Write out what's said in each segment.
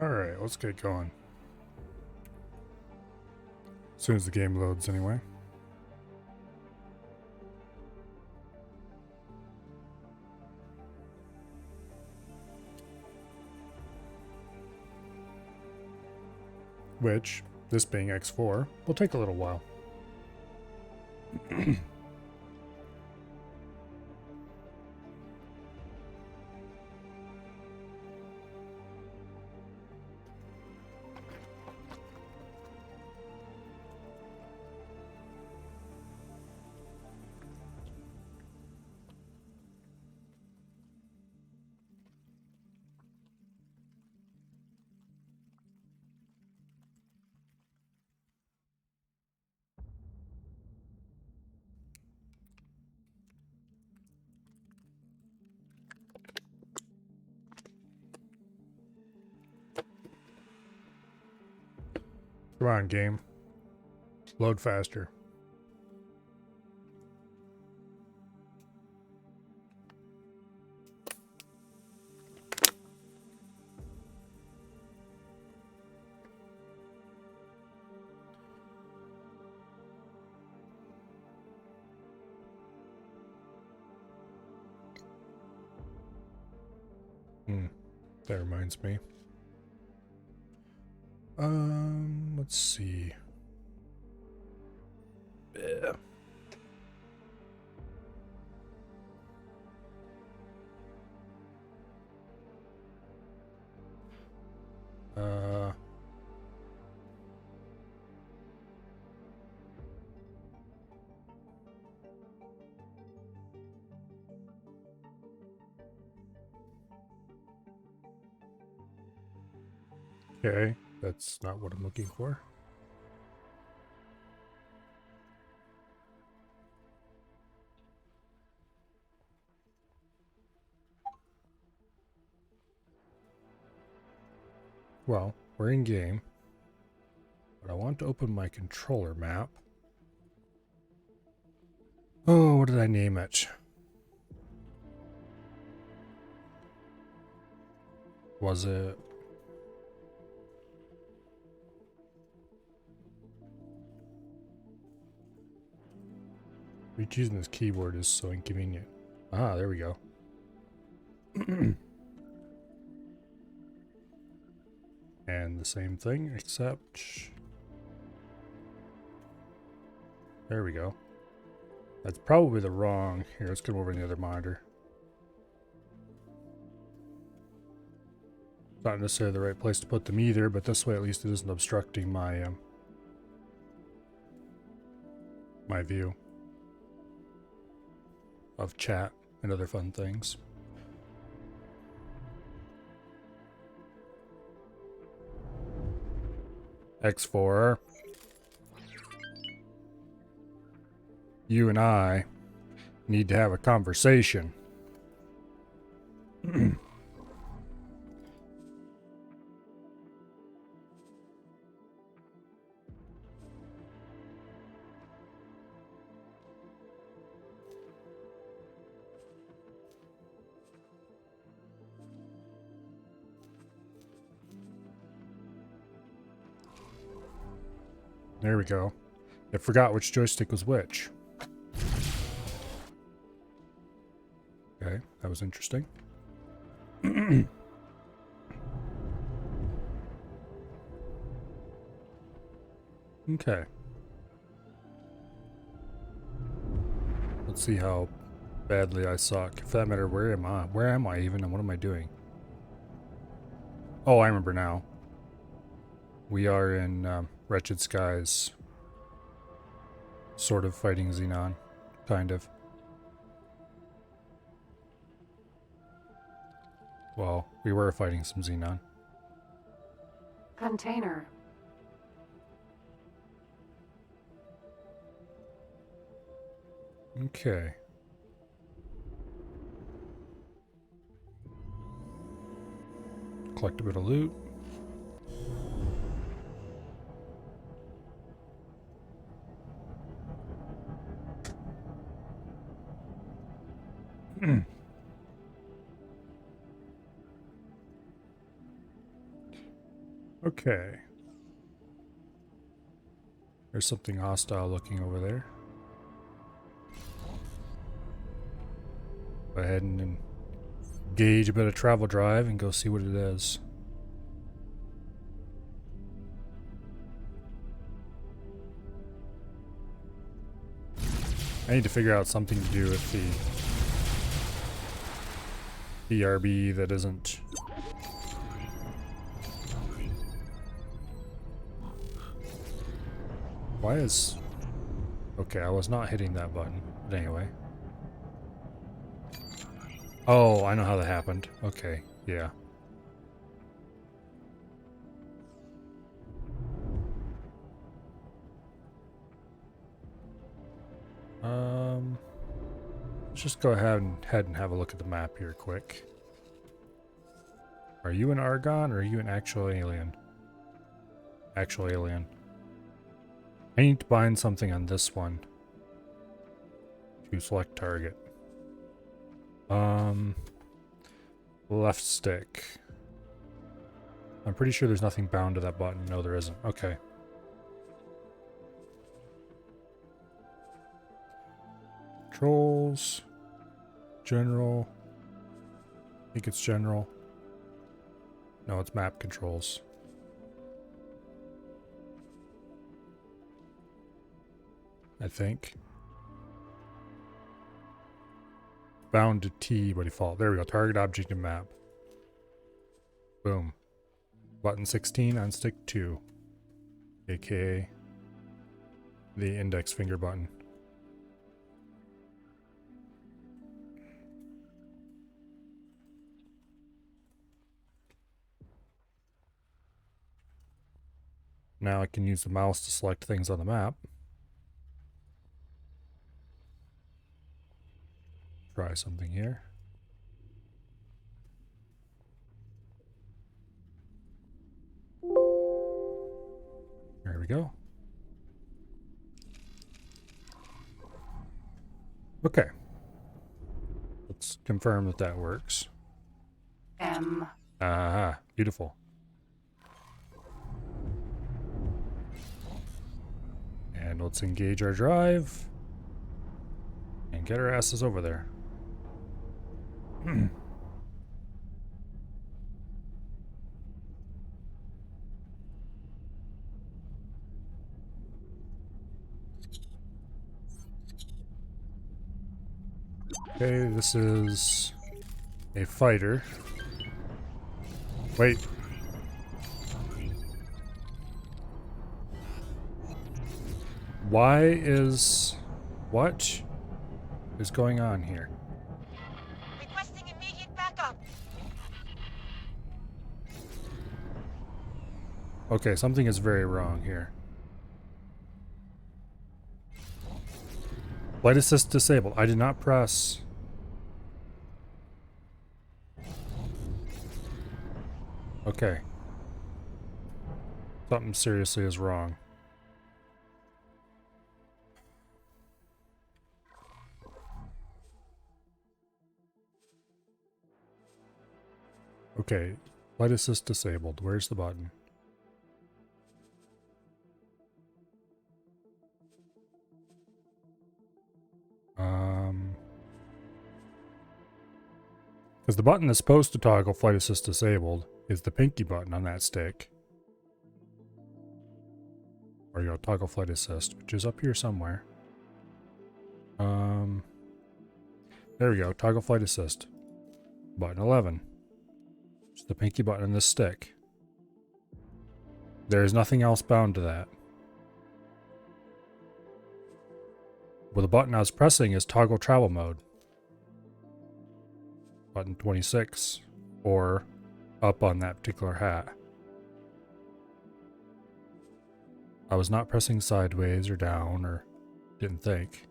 Alright, let's get going. As soon as the game loads, anyway. Which, this being X4, will take a little while. Come on, game. Load faster. That reminds me. Let's see. Yeah. Okay, that's not what I'm looking for. Well, we're in game, but I want to open my controller map. Oh, what did I name it? Was it... Choosing this keyboard is so inconvenient. Ah, there we go. And the same thing, except... There we go. That's probably the wrong... Here, let's come over in the other monitor. Not necessarily the right place to put them either, but this way at least it isn't obstructing my my view of chat and other fun things. X4. You and I need to have a conversation. There we go. I forgot which joystick was which. Okay, that was interesting. Okay. Let's see how badly I suck. For that matter, where am I? Where am I even, and what am I doing? Oh, I remember now. We are in Wretched Skies. Sort of fighting Xenon. Kind of. Well, we were fighting some Xenon. Container. Okay. Collect a bit of loot. Okay. There's something hostile looking over there. Go ahead and engage a bit of travel drive and go see what it is. I need to figure out something to do with the BRB that isn't. Why is... Okay, I was not hitting that button. But anyway. Oh, I know how that happened. Okay, yeah. Let's just go ahead and have a look at the map here quick. Are you an Argon or are you an actual alien? Actual alien. I need to bind something on this one to select target. Left stick. I'm pretty sure there's nothing bound to that button. No, there isn't. Okay. Controls. General. I think it's general. No, it's map controls. I think. Bound to T by default. There we go. Target object and map. Boom. Button 16 on stick 2. AKA the index finger button. Now I can use the mouse to select things on the map. Try something here. There we go. Okay. Let's confirm that that works. Ah, beautiful. And let's engage our drive and get our asses over there. Okay, this is a fighter. Wait. Why is... What is going on here? Requesting immediate backup. Okay, something is very wrong here. Flight assist disabled. I did not press. Okay. Something seriously is wrong. Okay, flight assist disabled. Where's the button? Because the button that's supposed to toggle flight assist disabled is the pinky button on that stick. Or you go, toggle flight assist, which is up here somewhere. There we go, toggle flight assist. Button 11. It's the pinky button on this stick. There is nothing else bound to that. Well, the button I was pressing is toggle travel mode. Button 26, or up on that particular hat. I was not pressing sideways or down, or didn't think.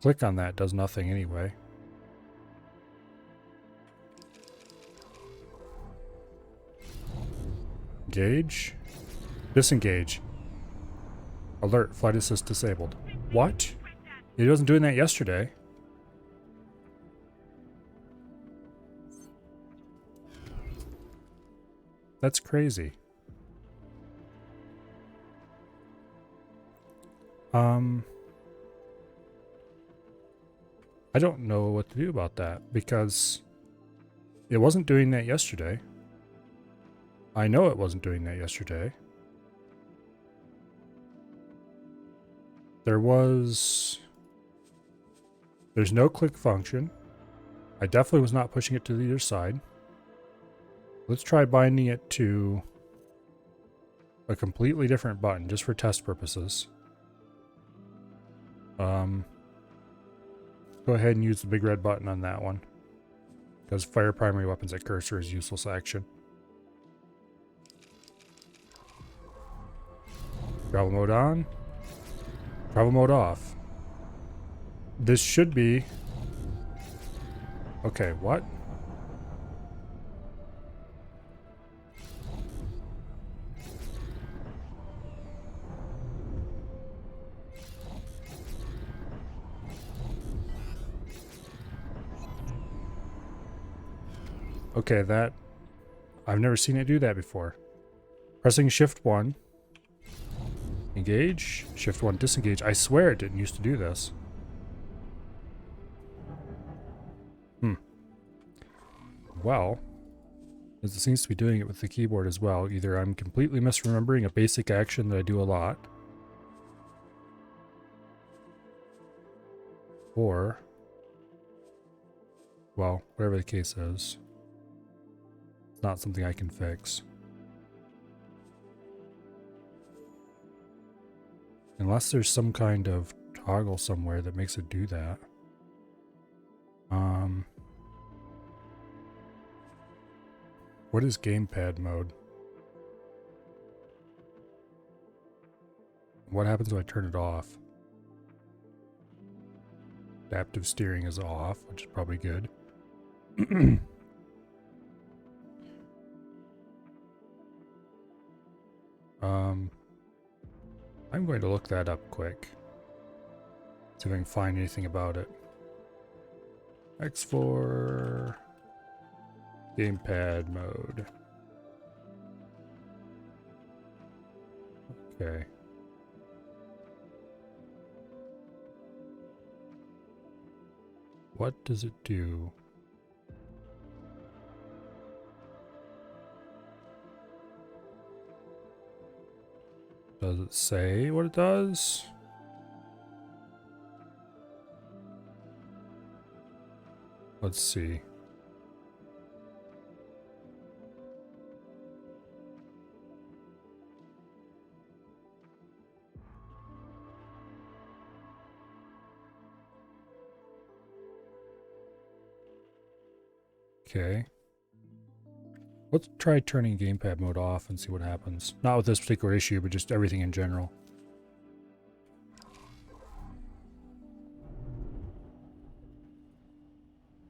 Click on that does nothing anyway. Engage. Disengage. Alert, flight assist disabled. What? He wasn't doing that yesterday. That's crazy. I don't know what to do about that because it wasn't doing that yesterday. I know it wasn't doing that yesterday. There's no click function. I definitely was not pushing it to the other side. Let's try binding it to a completely different button just for test purposes. Go ahead and use the big red button on that one, because fire primary weapons at cursor is useless action. Travel mode on. Travel mode off. This should be... Okay, what? Okay, that... I've never seen it do that before. Pressing shift 1. Engage. Shift 1, disengage. I swear it didn't used to do this. Well, as it seems to be doing it with the keyboard as well, either I'm completely misremembering a basic action that I do a lot, or, well, whatever the case is, it's not something I can fix. Unless there's some kind of toggle somewhere that makes it do that. What is gamepad mode? What happens when I turn it off? Adaptive steering is off, which is probably good. I'm going to look that up quick. See if I can find anything about it. X4 gamepad mode. Okay. What does it do? Does it say what it does? Let's see. Okay. Let's try turning gamepad mode off and see what happens. Not with this particular issue, but just everything in general.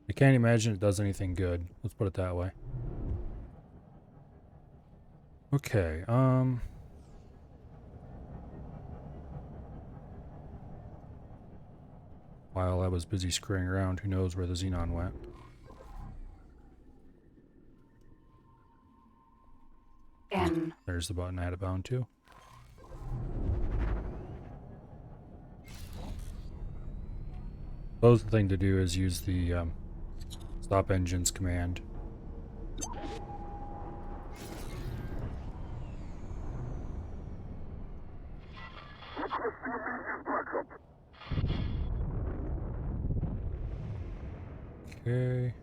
I can't imagine it does anything good. Let's put it that way. Okay, while I was busy screwing around, who knows where the xenon went. There's the button I had it bound to. Suppose the thing to do is use the stop engines command. Okay.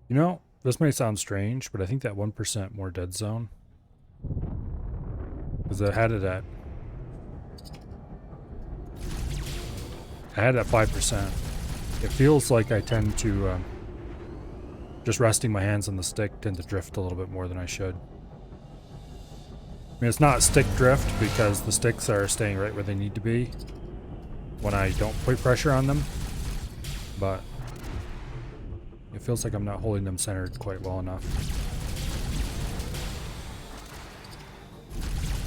You know, this may sound strange, but I think that 1% more dead zone, because I had it at 5%. It feels like I tend to, just resting my hands on the stick, tend to drift a little bit more than I should. I mean, it's not stick drift because the sticks are staying right where they need to be when I don't put pressure on them, but it feels like I'm not holding them centered quite well enough.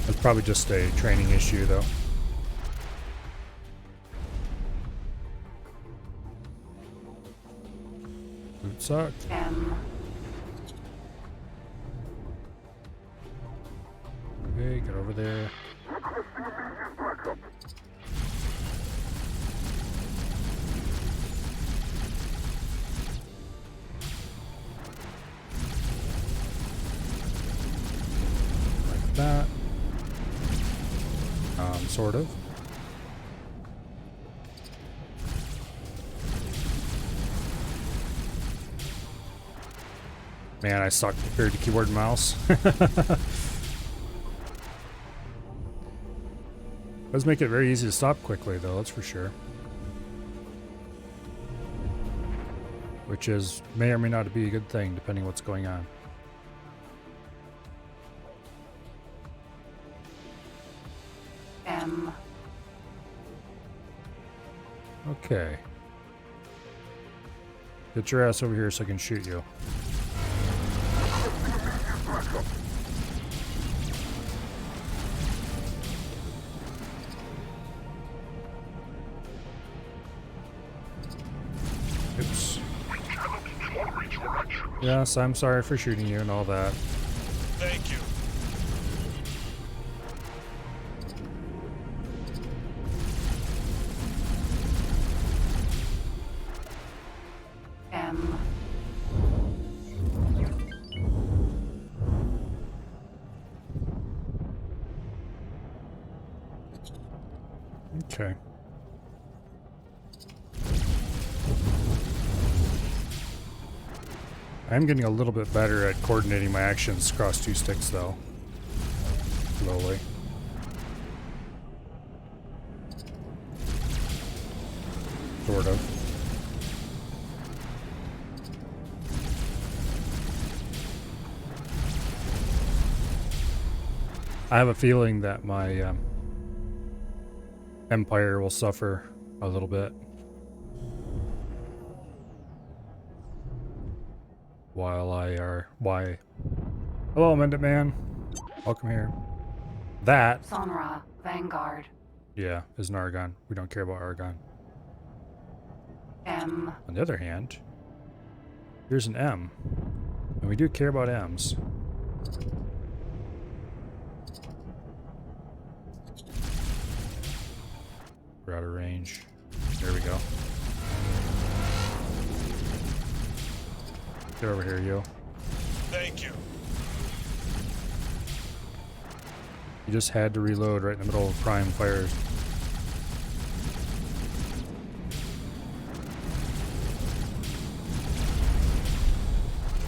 It's probably just a training issue, though. Boot suck. Okay, get over there. Like that. Sort of. Man, I suck compared to keyboard and mouse. Does make it very easy to stop quickly, though, that's for sure. Which is may or may not be a good thing, depending what's going on. Okay. Get your ass over here so I can shoot you. Oops. Yes, I'm sorry for shooting you and all that. Thank you. Okay. I'm getting a little bit better at coordinating my actions across two sticks, though. Slowly. Sort of. I have a feeling that my Empire will suffer a little bit. Why? Hello, Amendment Man. Welcome here. That Sonra, Vanguard. Yeah, is an Argon. We don't care about Argon. M. On the other hand, here's an M. And we do care about M's. We're out of range. There we go. Get over here, yo. Thank you. You just had to reload right in the middle of prime fires.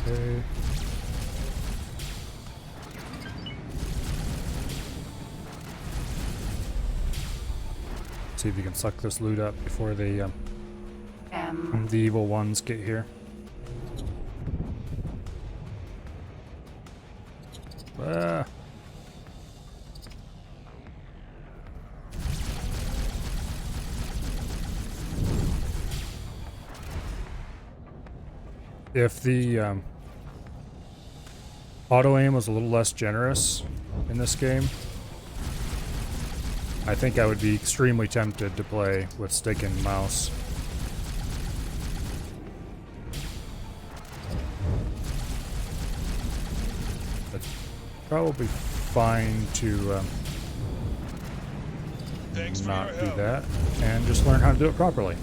Okay. See if you can suck this loot up before the evil ones get here. Ah. If the auto aim was a little less generous in this game, I think I would be extremely tempted to play with stick and mouse. It's probably fine to not do that and just learn how to do it properly.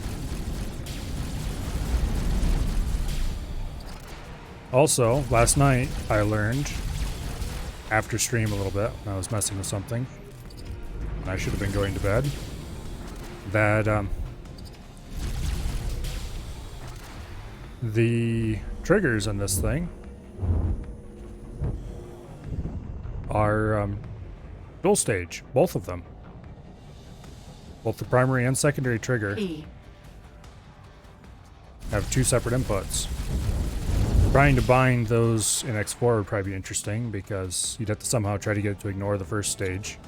Also, last night I learned, after stream a little bit, when I was messing with something, and I should have been going to bed, that the triggers in this thing are dual stage, both of them. Both the primary and secondary trigger have two separate inputs. Trying to bind those in X4 would probably be interesting because you'd have to somehow try to get it to ignore the first stage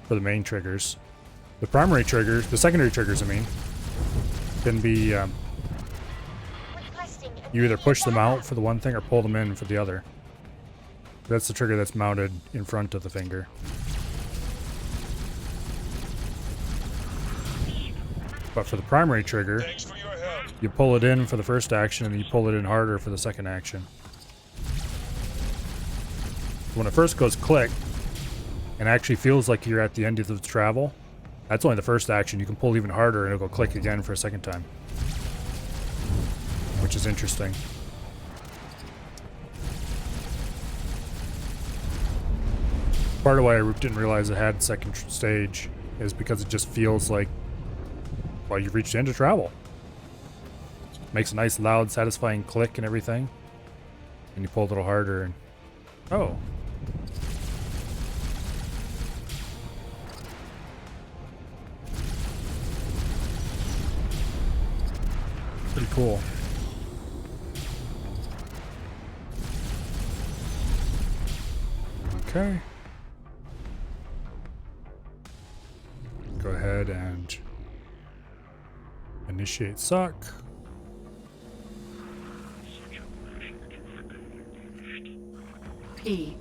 for the main triggers. The primary triggers, the secondary triggers, I mean, can be you either push them out for the one thing or pull them in for the other. That's the trigger that's mounted in front of the finger. But for the primary trigger, you pull it in for the first action and you pull it in harder for the second action. When it first goes click, and actually feels like you're at the end of the travel, that's only the first action. You can pull even harder and it'll go click again for a second time. Which is interesting. Part of why I didn't realize it had second stage is because it just feels like, well, you've reached the end of travel. Makes a nice, loud, satisfying click and everything. And you pull a little harder and... oh. Pretty cool. Okay. Go ahead and initiate suck. P.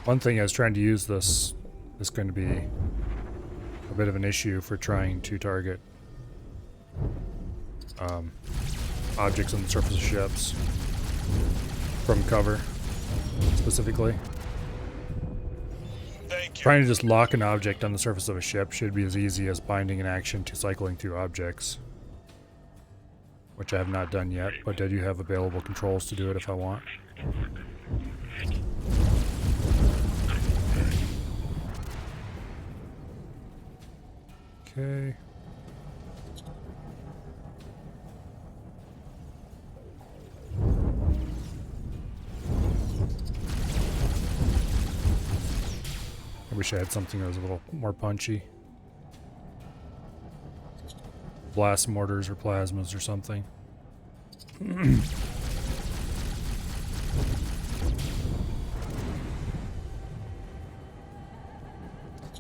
One thing I was trying to use this is going to be a bit of an issue for trying to target objects on the surface of ships from cover, specifically. Thank you. Trying to just lock an object on the surface of a ship should be as easy as binding an action to cycling through objects, which I have not done yet, but I do have available controls to do it if I want. Okay. I wish I had something that was a little more punchy. Blast mortars or plasmas or something.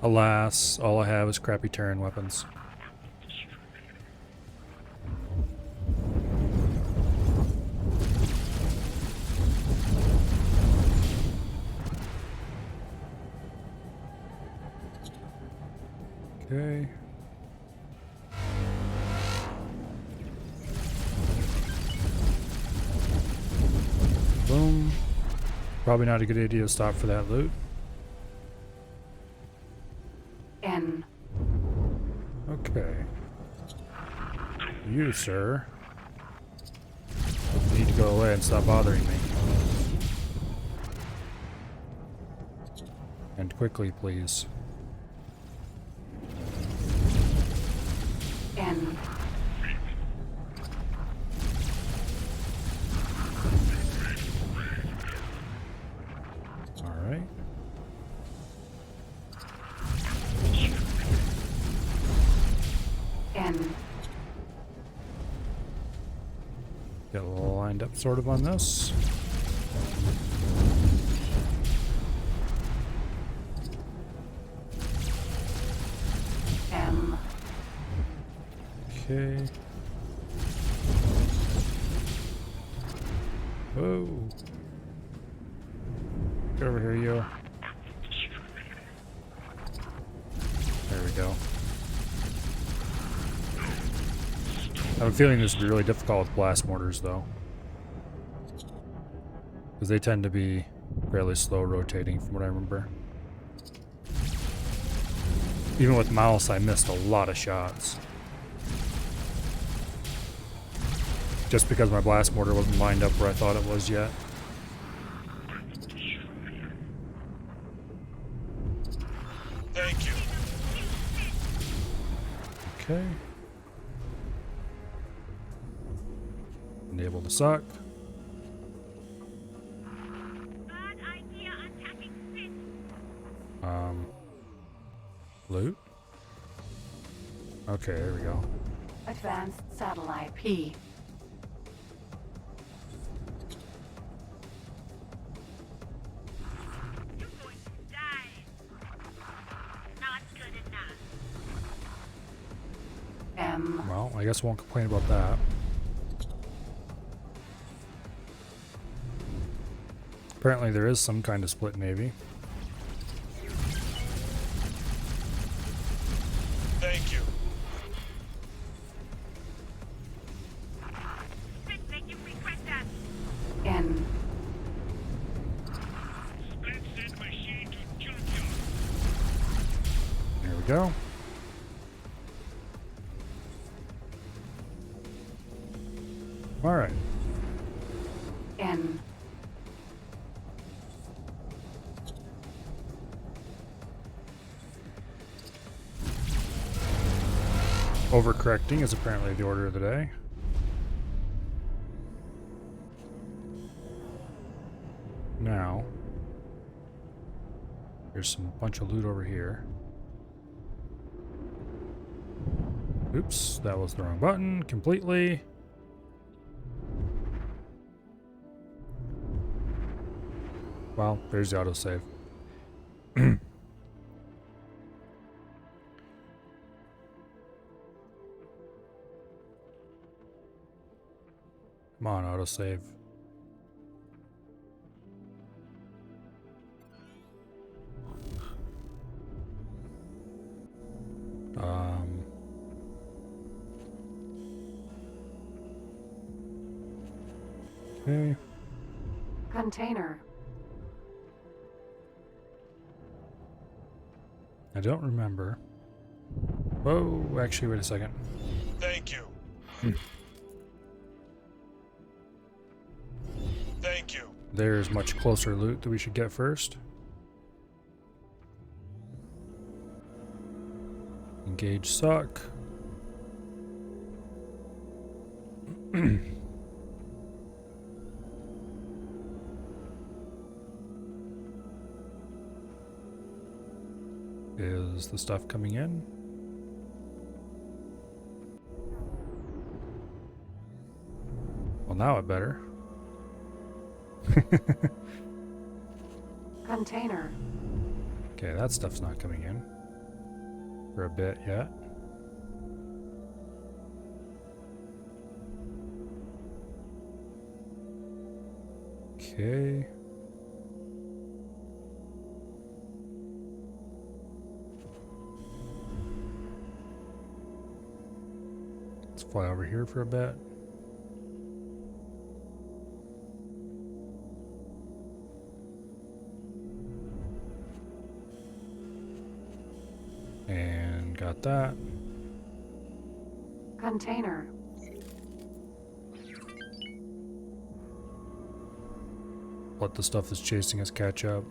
Alas, all I have is crappy Terran weapons. Okay. Boom. Probably not a good idea to stop for that loot. N. Okay. You, sir, need to go away and stop bothering me. And quickly, please. N. All right. N. Get a little lined up sort of on this. M. Okay. Whoa. Get over here, you. There we go. I have a feeling this would be really difficult with blast mortars, though. Because they tend to be fairly slow rotating, from what I remember. Even with mouse, I missed a lot of shots. Just because my blast mortar wasn't lined up where I thought it was yet. Thank you. Okay. Enable the suck. Bad idea attacking Finn. Loot. Okay, there we go. Advanced satellite P. You're going to die. Not good enough. M. Well, I guess I won't complain about that. Apparently there is some kind of split navy. go. All right. N. Overcorrecting is apparently the order of the day. Now, there's some bunch of loot over here. Oops, that was the wrong button completely. Well, there's the autosave. Come on, autosave. Okay. Container. I don't remember. Whoa, actually, wait a second. Thank you. Thank you. There's much closer loot that we should get first. Engage suck. Is the stuff coming in? Well, now it better. Container. Okay, that stuff's not coming in for a bit yet. Okay. Let's fly over here for a bit. And got that. Container. Let the stuff that's chasing us catch up.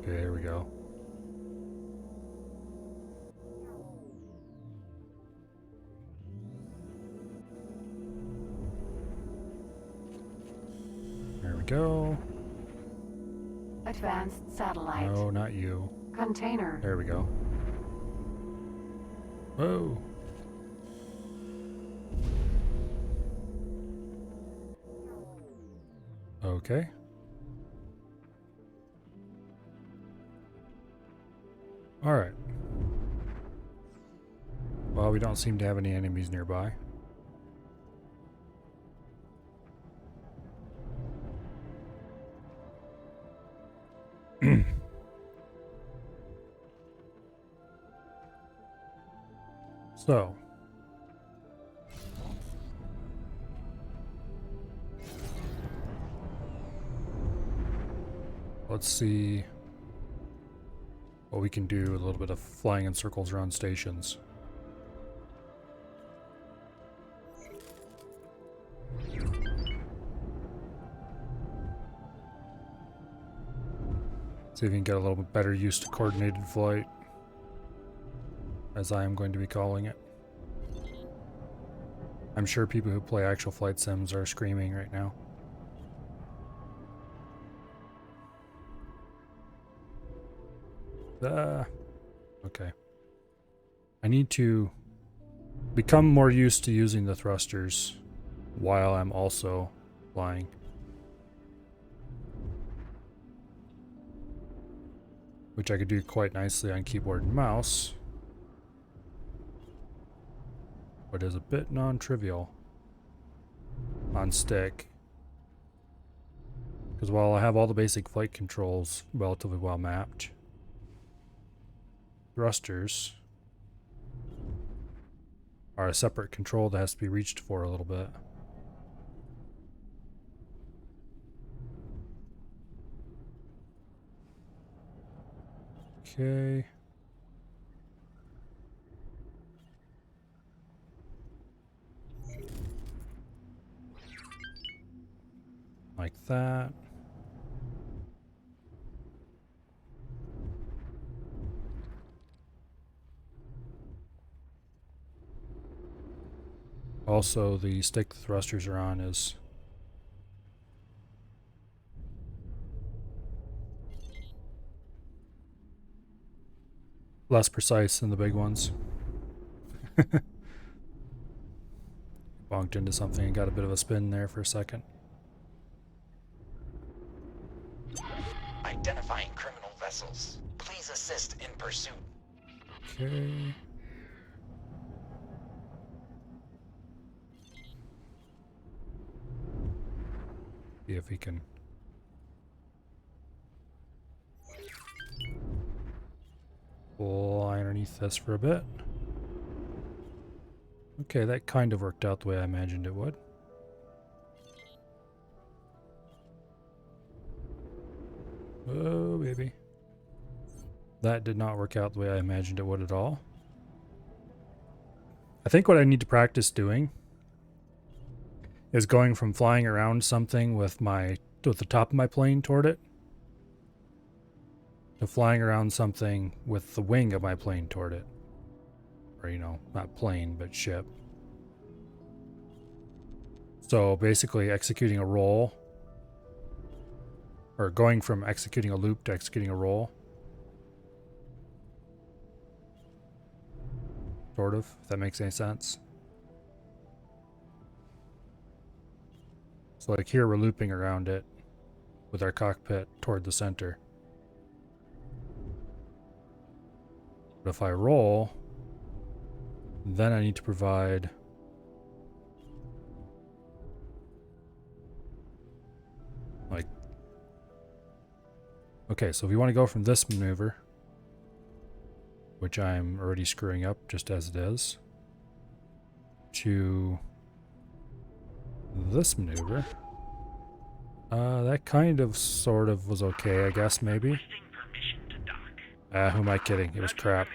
Okay, there we go. There we go. Advanced satellite. No, not you. Container. There we go. Whoa. Okay. All right. Well, we don't seem to have any enemies nearby. So. Let's see what we can do. A little bit of flying in circles around stations. See if we can get a little bit better used to coordinated flight, as I am going to be calling it. I'm sure people who play actual flight sims are screaming right now. Okay. I need to become more used to using the thrusters while I'm also flying. Which I could do quite nicely on keyboard and mouse, but is a bit non-trivial on stick. Because while I have all the basic flight controls relatively well mapped, thrusters are a separate control that has to be reached for a little bit. Okay. like that. Also, the stick the thrusters are on is less precise than the big ones. Bonked into something and got a bit of a spin there for a second. Identifying criminal vessels. Please assist in pursuit. Okay. See if we can fly underneath this for a bit. Okay, that kind of worked out the way I imagined it would. Oh, baby. That did not work out the way I imagined it would at all. I think what I need to practice doing is going from flying around something with the top of my plane toward it to flying around something with the wing of my plane toward it. Or, you know, not plane, but ship. So basically executing a roll, or going from executing a loop to executing a roll. Sort of, if that makes any sense. So like here we're looping around it with our cockpit toward the center. But if I roll, then I need to provide like, okay, so if you want to go from this maneuver, which I'm already screwing up just as it is, to this maneuver, that kind of sort of was okay, I guess, maybe. Who am I kidding? It was crap.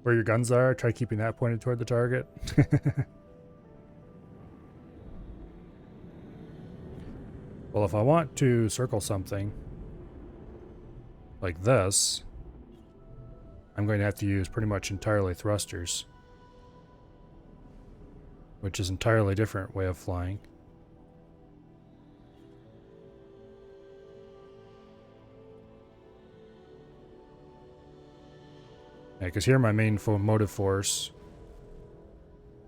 Where your guns are, try keeping that pointed toward the target. Well, if I want to circle something like this, I'm going to have to use pretty much entirely thrusters, which is an entirely different way of flying. Yeah, because here my main motive force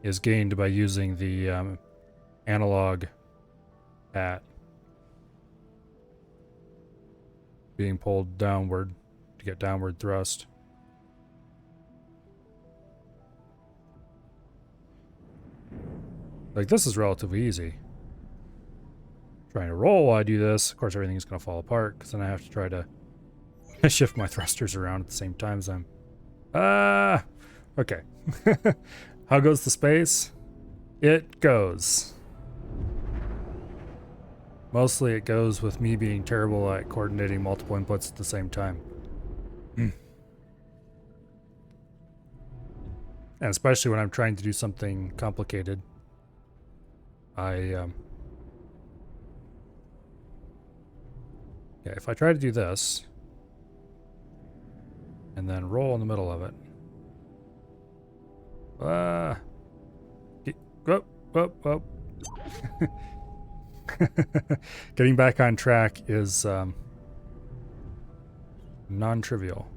is gained by using the analog hat being pulled downward to get downward thrust. Like, this is relatively easy. Trying to roll while I do this, of course everything's going to fall apart, because then I have to try to shift my thrusters around at the same time as I'm... okay. How goes the space? It goes. Mostly it goes with me being terrible at coordinating multiple inputs at the same time. And especially when I'm trying to do something complicated. Yeah, if I try to do this and then roll in the middle of it. Whoop. Getting back on track is non-trivial.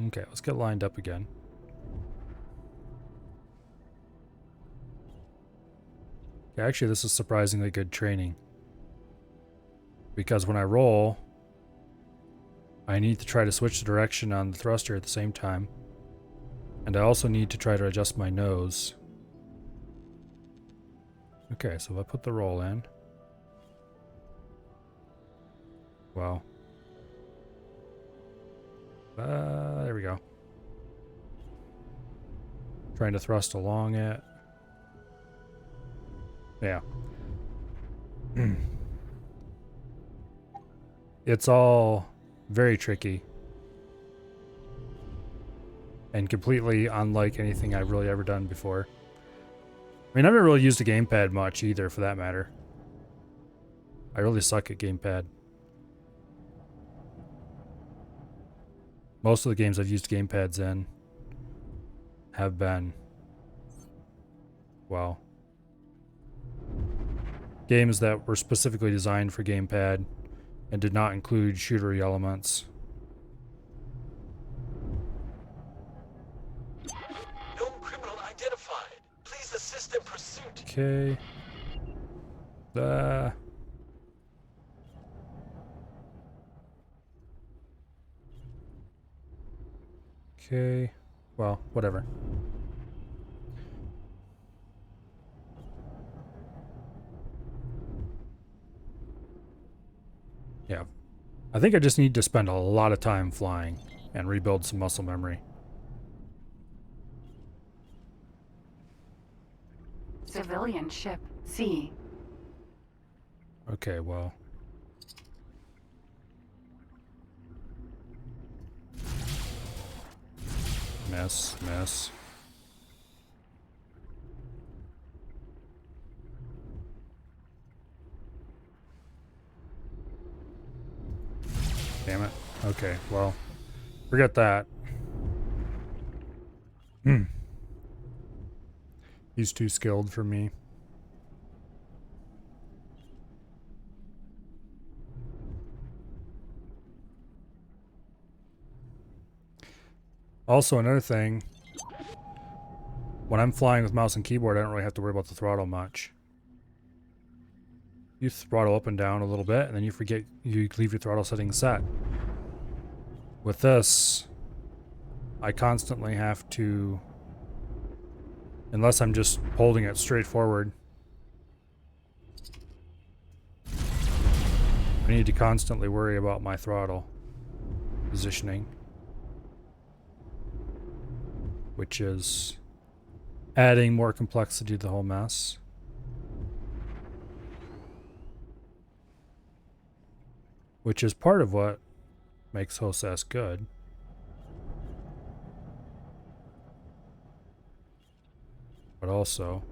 Okay, let's get lined up again. Yeah, actually, this is surprisingly good training. Because when I roll, I need to try to switch the direction on the thruster at the same time. And I also need to try to adjust my nose. Okay, so if I put the roll in. Wow. There we go. Trying to thrust along it. Yeah. It's all very tricky. And completely unlike anything I've really ever done before. I mean, I've never really used a gamepad much either, for that matter. I really suck at gamepad. Most of the games I've used gamepads in have been, well, games that were specifically designed for gamepad and did not include shootery elements. Known criminal identified. Please assist in pursuit. Okay. Okay. Well, whatever. Yeah. I think I just need to spend a lot of time flying and rebuild some muscle memory. Civilian ship C. Okay, well. Miss. Damn it. Okay, well, forget that. He's too skilled for me. Also, another thing, when I'm flying with mouse and keyboard, I don't really have to worry about the throttle much. You throttle up and down a little bit, and then you forget you leave your throttle settings set. With this, I constantly have to, unless I'm just holding it straight forward, I need to constantly worry about my throttle positioning, which is adding more complexity to the whole mess. Which is part of what makes HOSAS good. But also,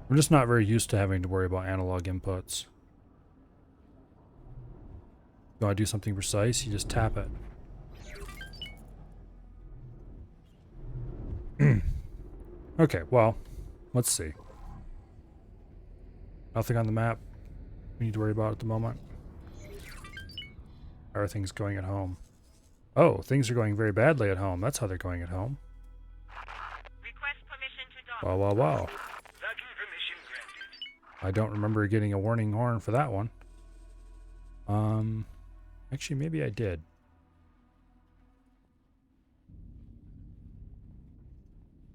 I'm just not very used to having to worry about analog inputs. You want to do something precise, you just tap it. Okay, well, let's see. Nothing on the map we need to worry about at the moment. How are things going at home? Oh, things are going very badly at home. That's how they're going at home. Request permission to dock. Wow. Docking permission granted. I don't remember getting a warning horn for that one. Actually, maybe I did.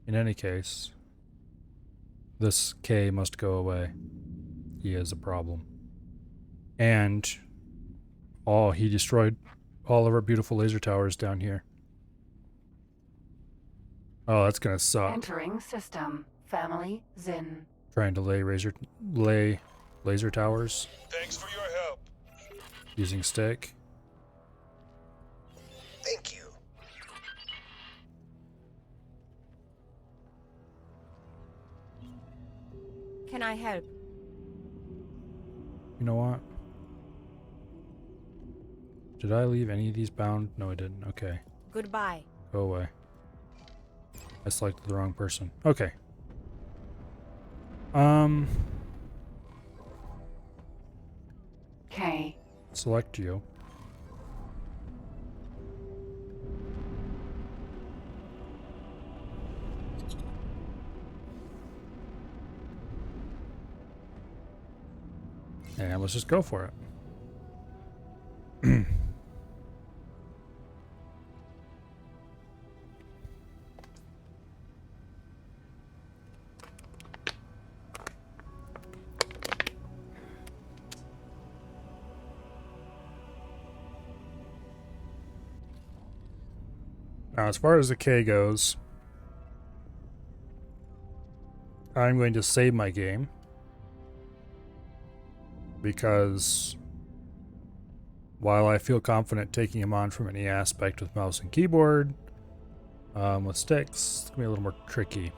In any case, this K must go away. He is a problem. And, oh, he destroyed all of our beautiful laser towers down here. Oh, that's gonna suck. Entering system. Family Zin. Trying to lay laser towers Thanks for your help. using stick. Thank you. Can I help? You know what? Did I leave any of these bound? No, I didn't. Okay. Goodbye. Go away. I selected the wrong person. Okay. K. Select you. And let's just go for it. Now, as far as the K goes, I'm going to save my game. because while I feel confident taking him on from any aspect with mouse and keyboard, with sticks, it's going to be a little more tricky.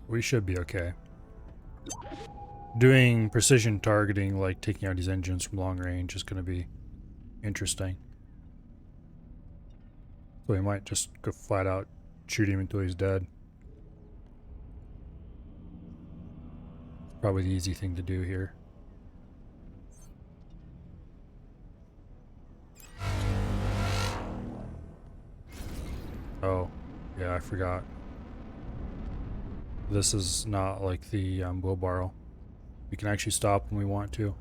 We should be okay. Doing precision targeting, like taking out these engines from long range, is going to be interesting. So we might just go flat out shoot him until he's dead. Probably the easy thing to do here. Oh, yeah, I forgot. This is not like the wheelbarrow. We can actually stop when we want to.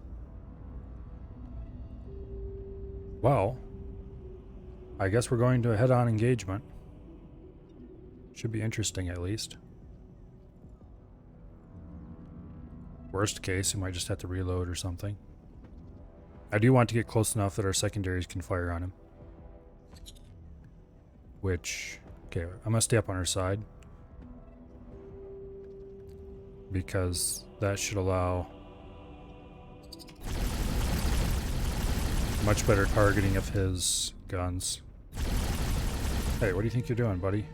Well, I guess we're going to a head-on engagement. Should be interesting, at least. Worst case, we might just have to reload or something. I do want to get close enough that our secondaries can fire on him. Which, okay, I'm gonna stay up on our side, because that should allow much better targeting of his guns. Hey, what do you think you're doing, buddy?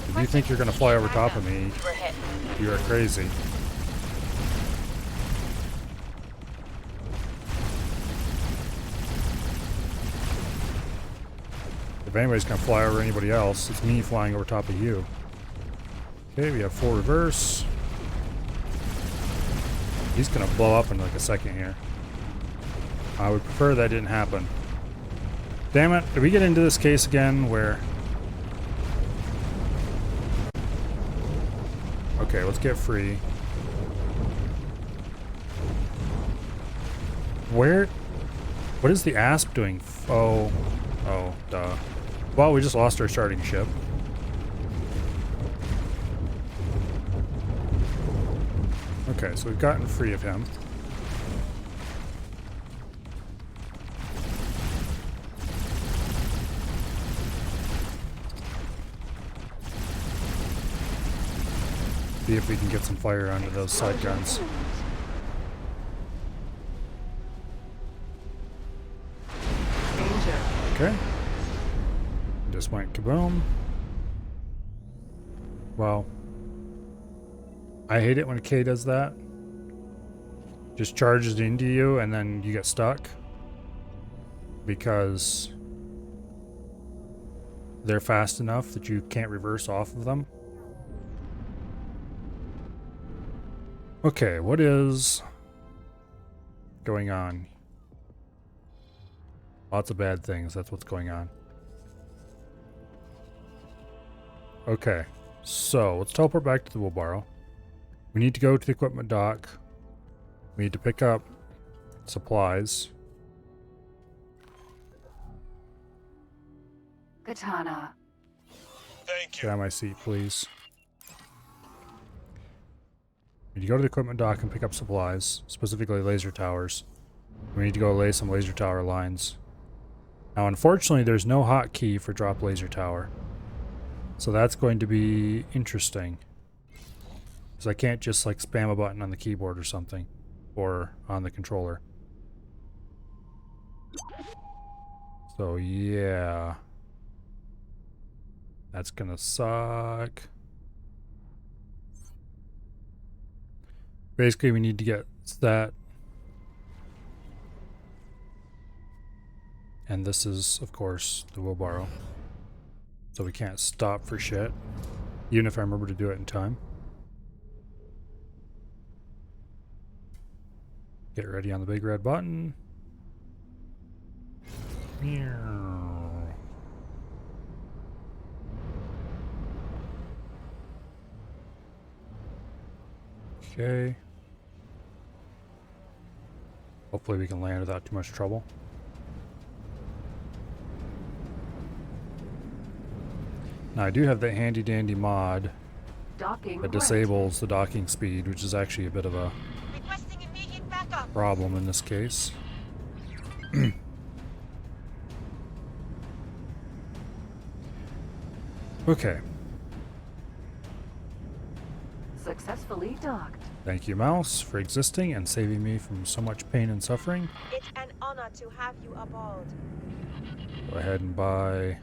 If you think you're gonna fly over top of me, you are crazy. If anybody's gonna fly over anybody else, it's me flying over top of you. Okay, we have full reverse. He's gonna blow up in like a second here. I would prefer that didn't happen. Damn it, did we get into this case again where... Okay, let's get free. Where? What is the ASP doing? Oh, duh. Well, we just lost our starting ship. Okay, so we've gotten free of him. See if we can get some fire onto those side guns. Okay. Just went kaboom. Wow. I hate it when a K does that. Just charges into you and then you get stuck. Because they're fast enough that you can't reverse off of them. Okay, what is going on? Lots of bad things, that's what's going on. Okay, so let's teleport back to the wheelbarrow. We need to go to the equipment dock. We need to pick up supplies. Katana. Thank Get you. out of my seat, please. We need to go to the equipment dock and pick up supplies, specifically laser towers. We need to go lay some laser tower lines. Now, unfortunately, there's no hotkey for drop laser tower. So that's going to be interesting. Because I can't just like spam a button on the keyboard or something. Or on the controller. So yeah. That's gonna suck. Basically, we need to get that. And this is, of course, the wheelbarrow. So we can't stop for shit. Even if I remember to do it in time. Get ready on the big red button. Okay. Hopefully we can land without too much trouble. Now I do have the handy dandy mod Docking that right. disables the docking speed, which is actually a bit of a Requesting immediate backup. problem in this case. Okay. Successfully docked. Thank you, Mouse, for existing and saving me from so much pain and suffering. It's an honor to have you aboard. Go ahead and buy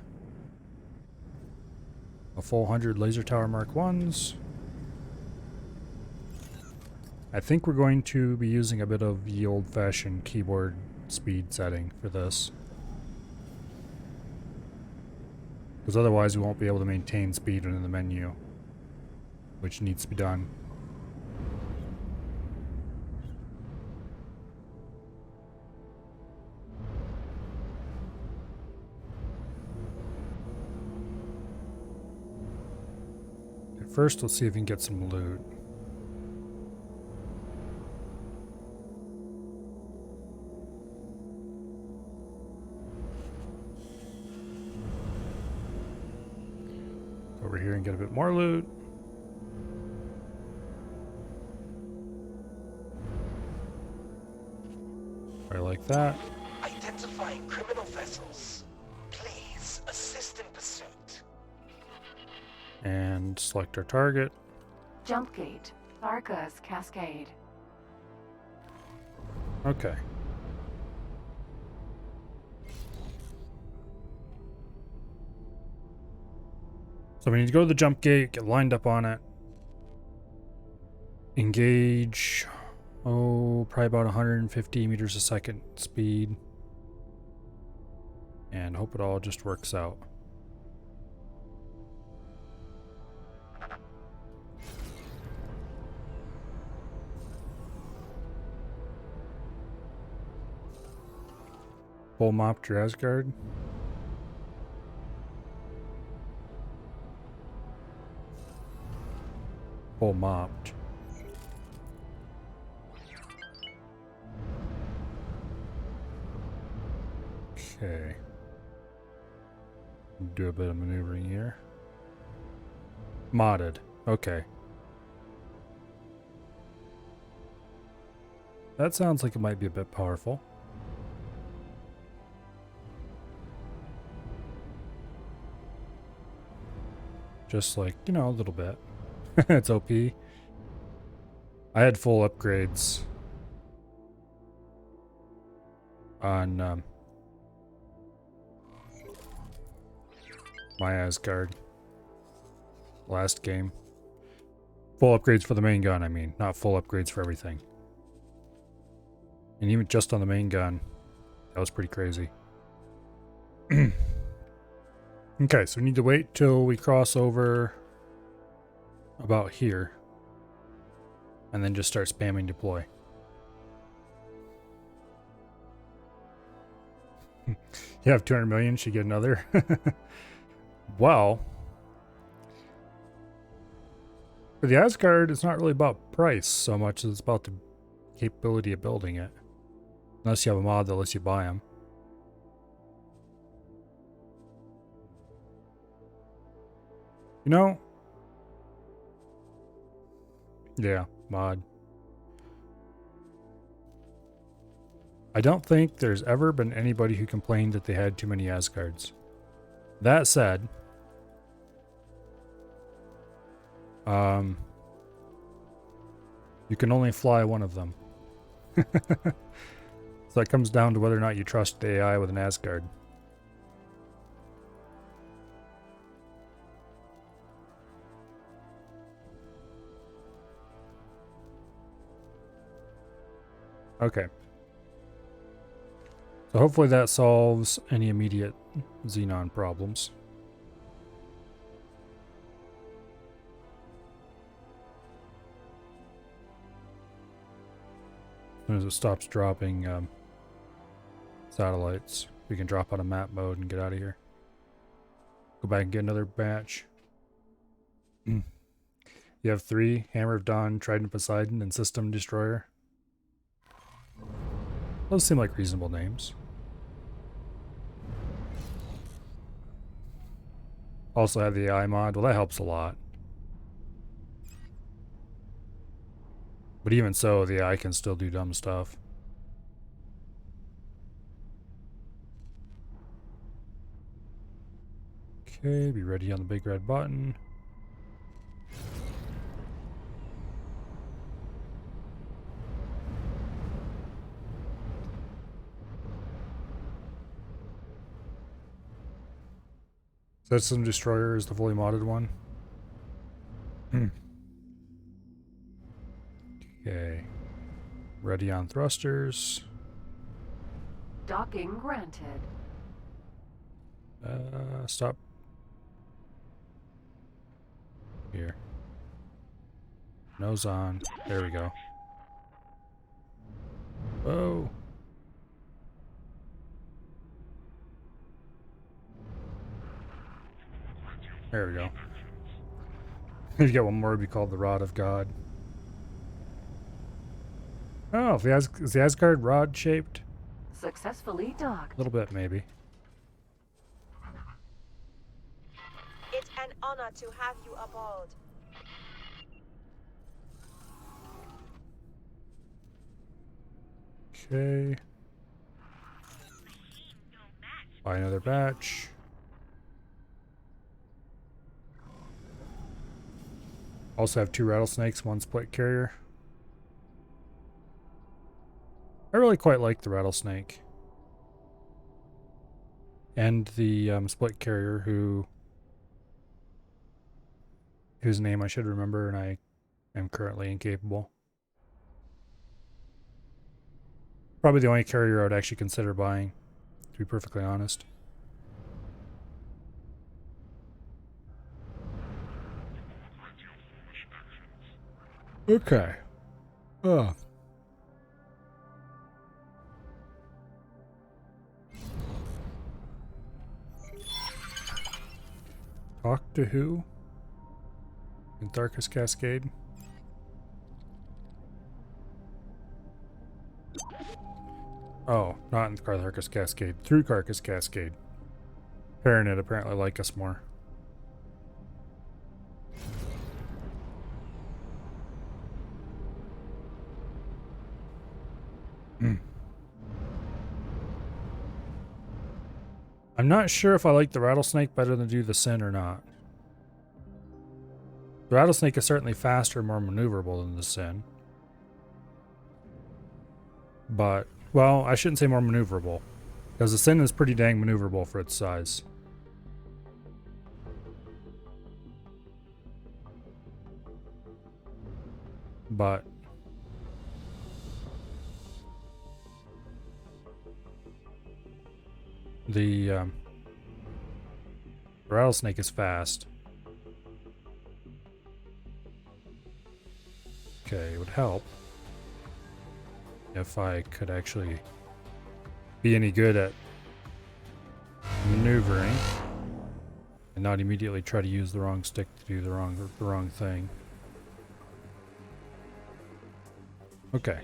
a full 100 laser tower Mark 1s. I think we're going to be using a bit of the old-fashioned keyboard speed setting for this. Because otherwise we won't be able to maintain speed in the menu, which needs to be done. First, let's see if we can get some loot. Over here and get a bit more loot. I like that. Identifying criminal vessels. Please assist in pursuit. And select our target. Jump gate. Arca's Cascade. Okay. So we need to go to the jump gate, get lined up on it. Engage, probably about 150 meters a second speed. And hope it all just works out. Full mop to Asgard. Full mopped. Okay. Do a bit of maneuvering here. Modded. Okay. That sounds like it might be a bit powerful. Just like, you know, a little bit. It's OP. I had full upgrades on my Asgard last game. Full upgrades for the main gun, I mean, not full upgrades for everything. And even just on the main gun, that was pretty crazy. Okay, so we need to wait till we cross over about here. And then just start spamming deploy. You have 200 million, should get another. Well, for the Asgard, it's not really about price so much as it's about the capability of building it. Unless you have a mod that lets you buy them. You know? Yeah, mod. I don't think there's ever been anybody who complained that they had too many Asgards. That said, you can only fly one of them. So that comes down to whether or not you trust the AI with an Asgard. Okay. So hopefully that solves any immediate Xenon problems. As soon as it stops dropping satellites, we can drop out of map mode and get out of here. Go back and get another batch. You have 3, Hammer of Dawn, Trident of Poseidon, and System Destroyer. Those seem like reasonable names. Also have the AI mod. Well, that helps a lot. But even so, the AI can still do dumb stuff. Okay, be ready on the big red button. System Destroyer is the fully modded one. Okay. Ready on thrusters. Docking granted. Stop. Here. Nose on. There we go. Whoa. There we go. You get one more, it'd be called the Rod of God. Oh, is the Asgard rod shaped? Successfully docked. A little bit, maybe. It's an honor to have you aboard. Okay. Buy another batch. Also have 2 rattlesnakes, 1 split carrier. I really quite like the rattlesnake. And the split carrier whose name I should remember and I am currently incapable. Probably the only carrier I would actually consider buying, to be perfectly honest. Okay. Talk to who? In Tharkus Cascade? Oh, not in Tharkus Cascade. Through Tharkus Cascade. Paranit apparently like us more. I'm not sure if I like the rattlesnake better than do the Sin or not. The rattlesnake is certainly faster and more maneuverable than the Sin. But, well, I shouldn't say more maneuverable. Because the Sin is pretty dang maneuverable for its size. But the rattlesnake is fast. Okay, it would help if I could actually be any good at maneuvering and not immediately try to use the wrong stick to do the wrong thing. Okay.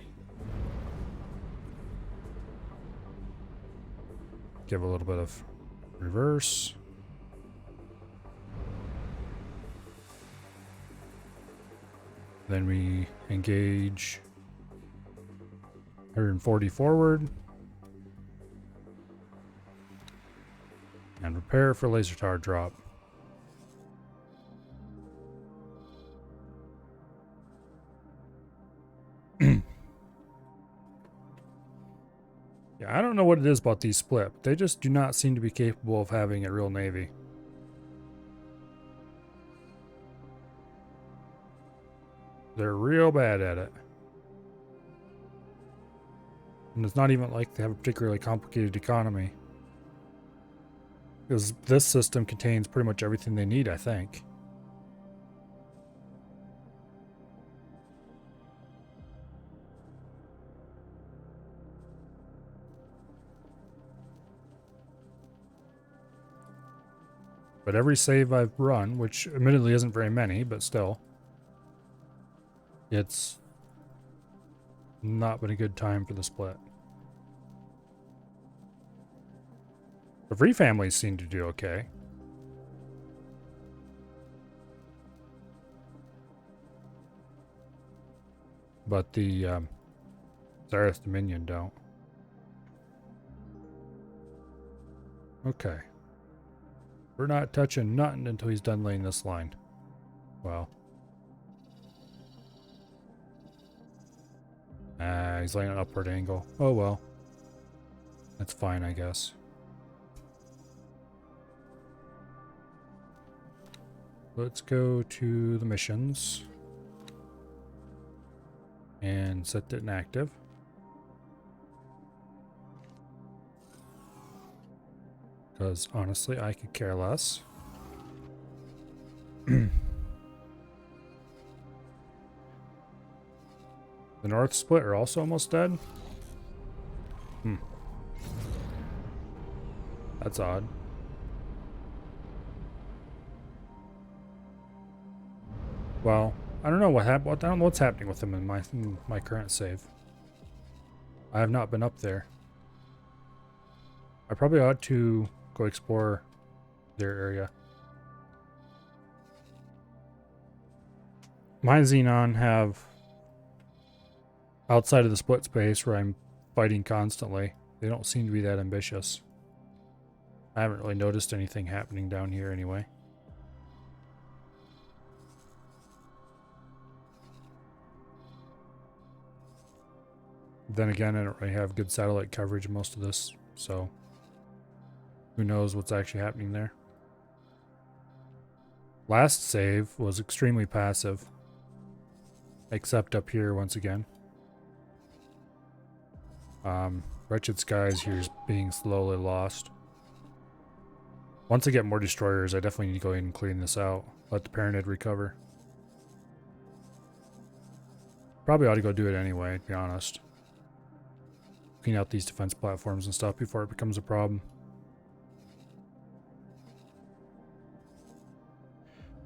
Give a little bit of reverse. Then we engage 140 forward. And prepare for laser tower drop. Yeah, I don't know what it is about these split, but they just do not seem to be capable of having a real navy. They're real bad at it. And it's not even like they have a particularly complicated economy. Because this system contains pretty much everything they need, I think. But every save I've run, which admittedly isn't very many, but still, it's not been a good time for the split. The free families seem to do okay. But the Zareth Dominion don't. We're not touching nothing until he's done laying this line. Well. He's laying an upward angle. Oh well. That's fine, I guess. Let's go to the missions. And set it inactive. Because honestly, I could care less. The North Split are also almost dead. That's odd. Well, I don't know what happened. I don't know what's happening with them in my current save. I have not been up there. I probably ought to go explore their area. My Xenon have, outside of the split space where I'm fighting constantly, they don't seem to be that ambitious. I haven't really noticed anything happening down here anyway. Then again, I don't really have good satellite coverage in most of this, so who knows what's actually happening there. Last save was extremely passive, except up here once again. Wretched Skies here is being slowly lost. Once I get more destroyers, I definitely need to go in and clean this out. Let the Pyramid recover. Probably ought to go do it anyway, to be honest. Clean out these defense platforms and stuff before it becomes a problem.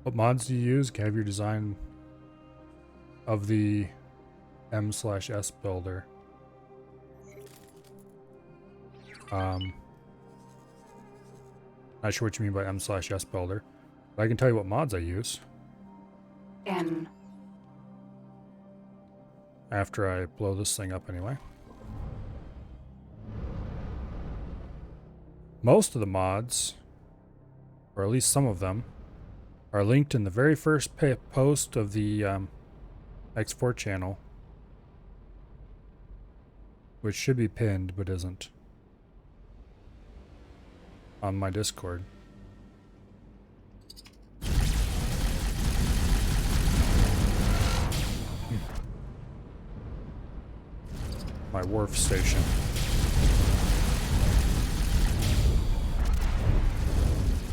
What mods do you use? Have your design of the M/S builder. Not sure what you mean by M/S builder, but I can tell you what mods I use. N. After I blow this thing up anyway. Most of the mods, or at least some of them, are linked in the very first post of the X4 channel, which should be pinned but isn't, on my Discord. My wharf station.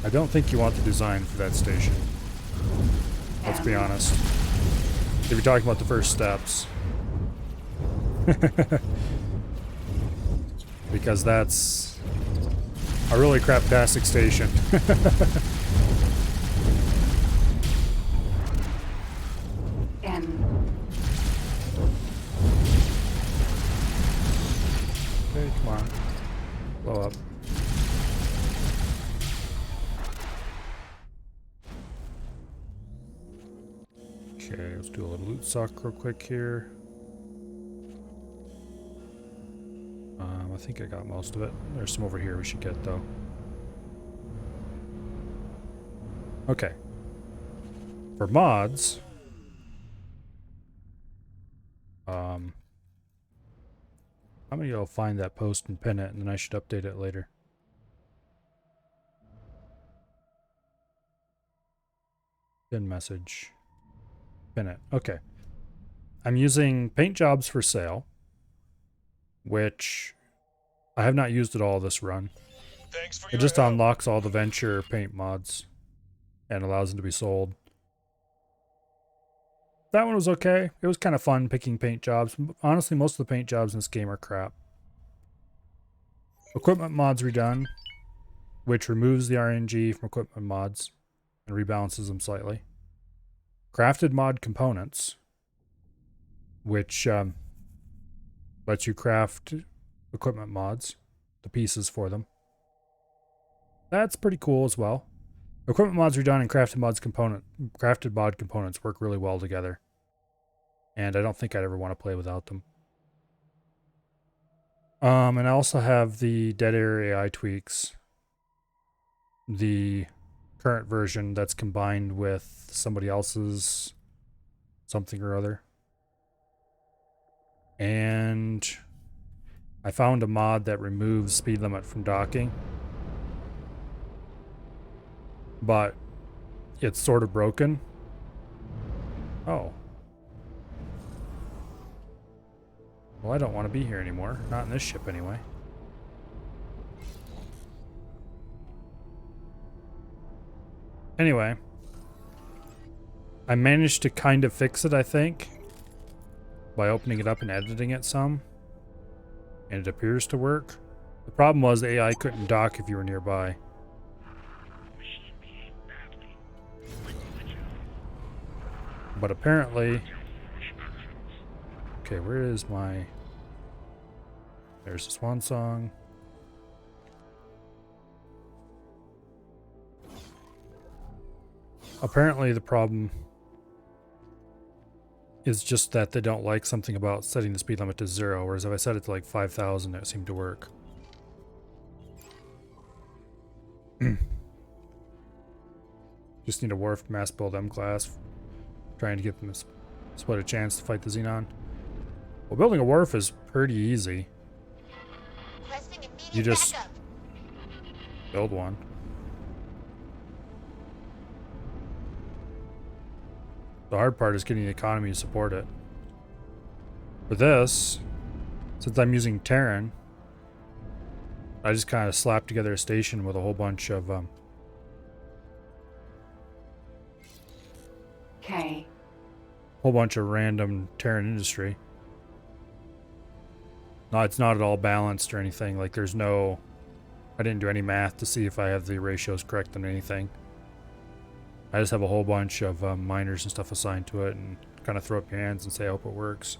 I don't think you want the design for that station. Let's be honest. If you're talking about the first steps. Because that's a really craptastic station. N. Okay, come on. Blow up. Okay, let's do a little loot suck real quick here. I think I got most of it. There's some over here we should get though. Okay. For mods, how many of y'all find that post and pin it, and then I should update it later? Pin message. Pin it. Okay. I'm using paint jobs for sale, which I have not used at all this run. Thanks for It your just help. unlocks all the Venture paint mods and allows them to be sold. That one was okay. It was kind of fun picking paint jobs. Honestly, most of the paint jobs in this game are crap. Equipment mods redone, which removes the RNG from equipment mods and rebalances them slightly. Crafted mod components, which lets you craft equipment mods, the pieces for them. That's pretty cool as well. Equipment mods redone and crafted mod components work really well together. And I don't think I'd ever want to play without them. And I also have the dead air AI tweaks, the current version that's combined with somebody else's something or other. And I found a mod that removes speed limit from docking. But it's sort of broken. Oh. Well, I don't want to be here anymore. Not in this ship anyway. Anyway. I managed to kind of fix it, I think. By opening it up and editing it some. And it appears to work. The problem was the AI couldn't dock if you were nearby. But apparently... Okay, where is my... There's the swan song. Apparently the problem is just that they don't like something about setting the speed limit to 0, whereas if I set it to like 5,000, it seemed to work. Just need a wharf mass build M class. Trying to get them to split a chance to fight the Xenon. Well, building a wharf is pretty easy. You just build one. The hard part is getting the economy to support it. For this, since I'm using Terran, I just kind of slapped together a station with a whole bunch of random Terran industry. No, it's not at all balanced or anything. Like there's no, I didn't do any math to see if I have the ratios correct on anything. I just have a whole bunch of miners and stuff assigned to it and kind of throw up your hands and say, I hope it works.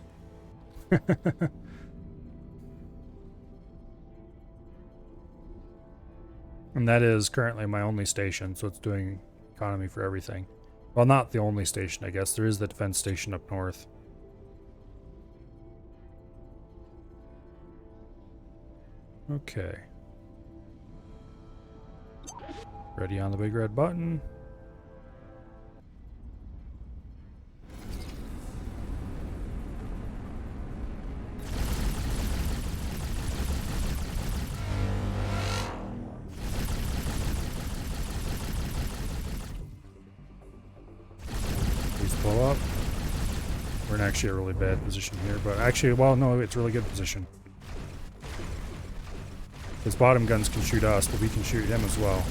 And that is currently my only station, so it's doing economy for everything. Well, not the only station, I guess. There is the defense station up north. Okay. Ready on the big red button. Blow up. We're in actually a really bad position here, but actually, well, no, it's a really good position. His bottom guns can shoot us, but we can shoot him as well.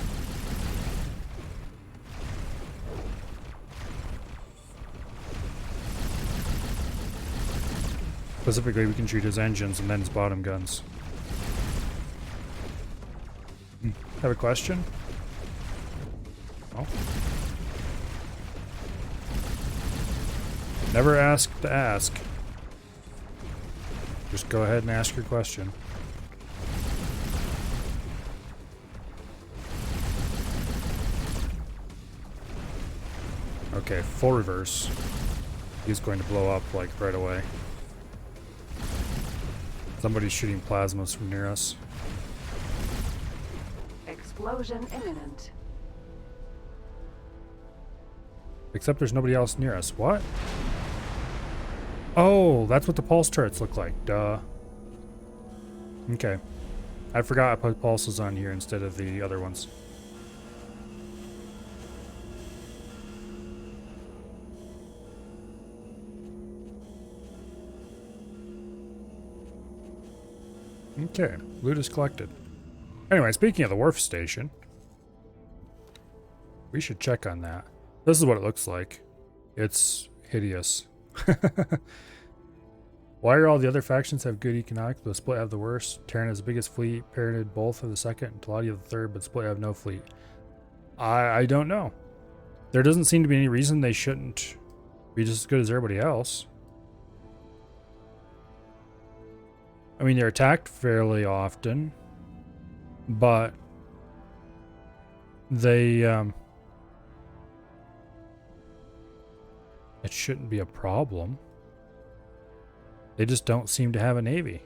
Specifically, we can shoot his engines and then his bottom guns. Have a question? Oh. Never ask to ask. Just go ahead and ask your question. Okay, full reverse. He's going to blow up like right away. Somebody's shooting plasmas from near us. Explosion imminent. Except there's nobody else near us. What? Oh, that's what the pulse turrets look like. Duh. Okay. I forgot I put pulses on here instead of the other ones. Okay, loot is collected. Anyway, speaking of the wharf station, we should check on that. This is what it looks like. It's hideous. Why are all the other factions have good economics, but Split have the worst? Terran has the biggest fleet, Pyramid both have the second, and Teladi have the third, but Split have no fleet. I don't know. There doesn't seem to be any reason they shouldn't be just as good as everybody else. I mean, they're attacked fairly often, but they, it shouldn't be a problem. They just don't seem to have a navy.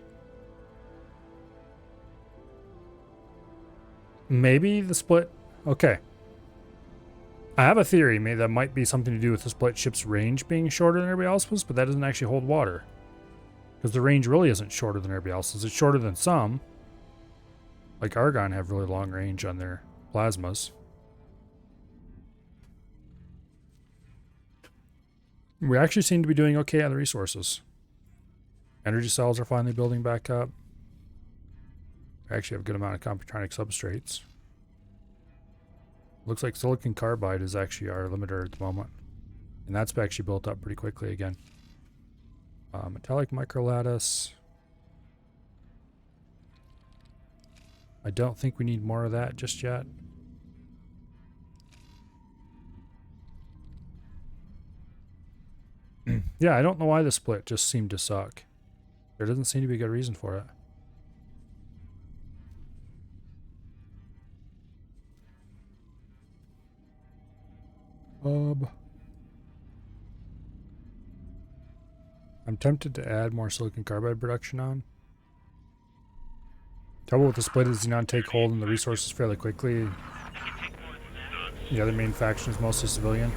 Maybe the Split, okay. I have a theory, maybe that might be something to do with the split ship's range being shorter than everybody else's, but that doesn't actually hold water. Because the range really isn't shorter than everybody else's. It's shorter than some. Like Argon have really long range on their plasmas. We actually seem to be doing okay on the resources. Energy cells are finally building back up. We actually have a good amount of computronic substrates. Looks like silicon carbide is actually our limiter at the moment. And that's actually built up pretty quickly again. Metallic microlattice. I don't think we need more of that just yet. Yeah, I don't know why the split just seemed to suck. There doesn't seem to be a good reason for it. I'm tempted to add more silicon carbide production on. Trouble with the split is you not take hold in the resources fairly quickly. The other main faction is mostly civilian.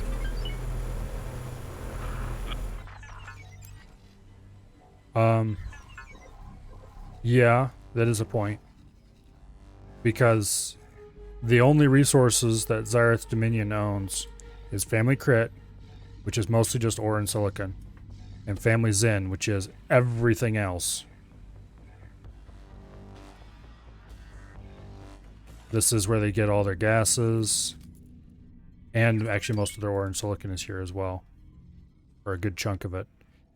Yeah, that is a point. Because the only resources that Xyrath's Dominion owns is Family Crit, which is mostly just ore and silicon, and Family Zen, which is everything else. This is where they get all their gases, and actually most of their ore and silicon is here as well, or a good chunk of it.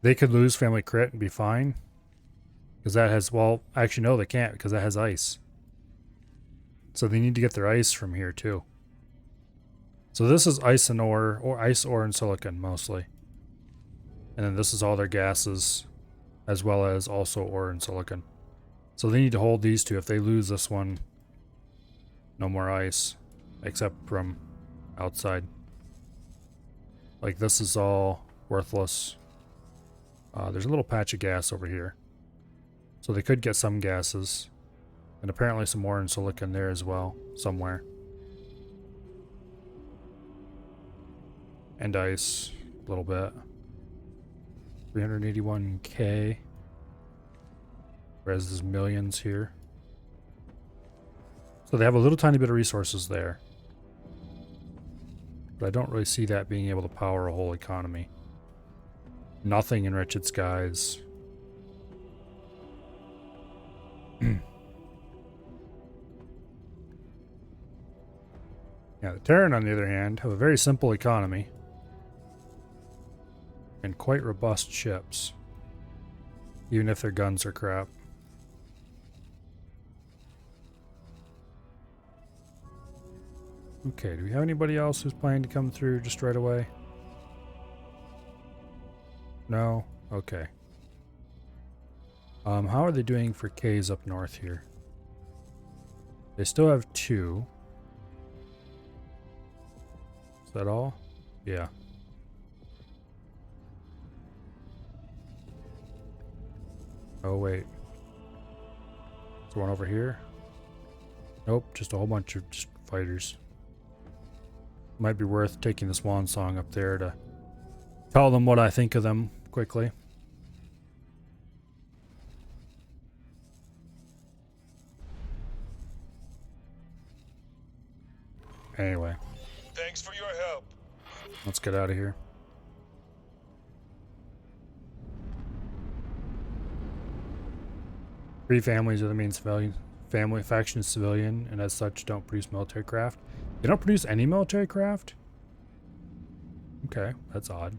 They could lose Family Crit and be fine, because that has, well, actually no, they can't, because that has ice. So they need to get their ice from here too. So this is ice and ore, or ice, ore, and silicon mostly. And then this is all their gases, as well as also ore and silicon. So they need to hold these two. If they lose this one, no more ice, except from outside. Like this is all worthless. There's a little patch of gas over here. So they could get some gases. And apparently some ore and silicon there as well, somewhere. And ice, a little bit. 381k. Whereas there's millions here. So they have a little tiny bit of resources there. But I don't really see that being able to power a whole economy. Nothing in Wretched Skies. Yeah, the Terran, on the other hand, have a very simple economy. And quite robust ships. Even if their guns are crap. Okay, do we have anybody else who's planning to come through just right away? No? Okay. How are they doing for Ks up north here? They still have 2. Is that all? Yeah. Oh, wait. Is there one over here? Nope, just a whole bunch of just fighters. Might be worth taking the swan song up there to tell them what I think of them quickly. Anyway. Thanks for your help. Let's get out of here. Three families are the main civilian. Family faction is civilian, and as such don't produce military craft. They don't produce any military craft? Okay, that's odd.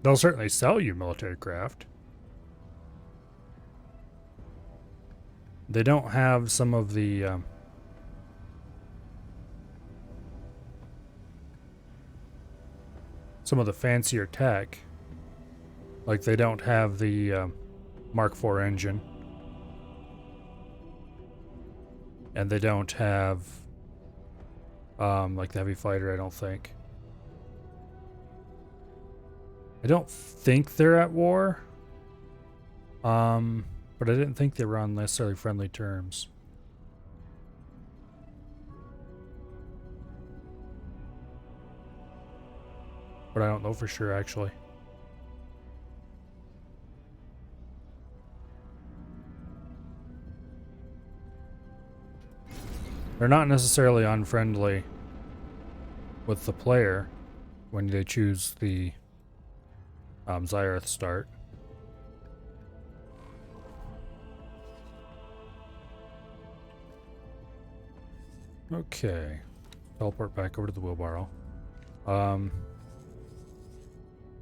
They'll certainly sell you military craft. They don't have some of the fancier tech. Like they don't have the Mark IV engine. And they don't have like the heavy fighter, I don't think. I don't think they're at war. But I didn't think they were on necessarily friendly terms. But I don't know for sure, actually. They're not necessarily unfriendly with the player when they choose the Xyrath start. Okay. Teleport back over to the wheelbarrow.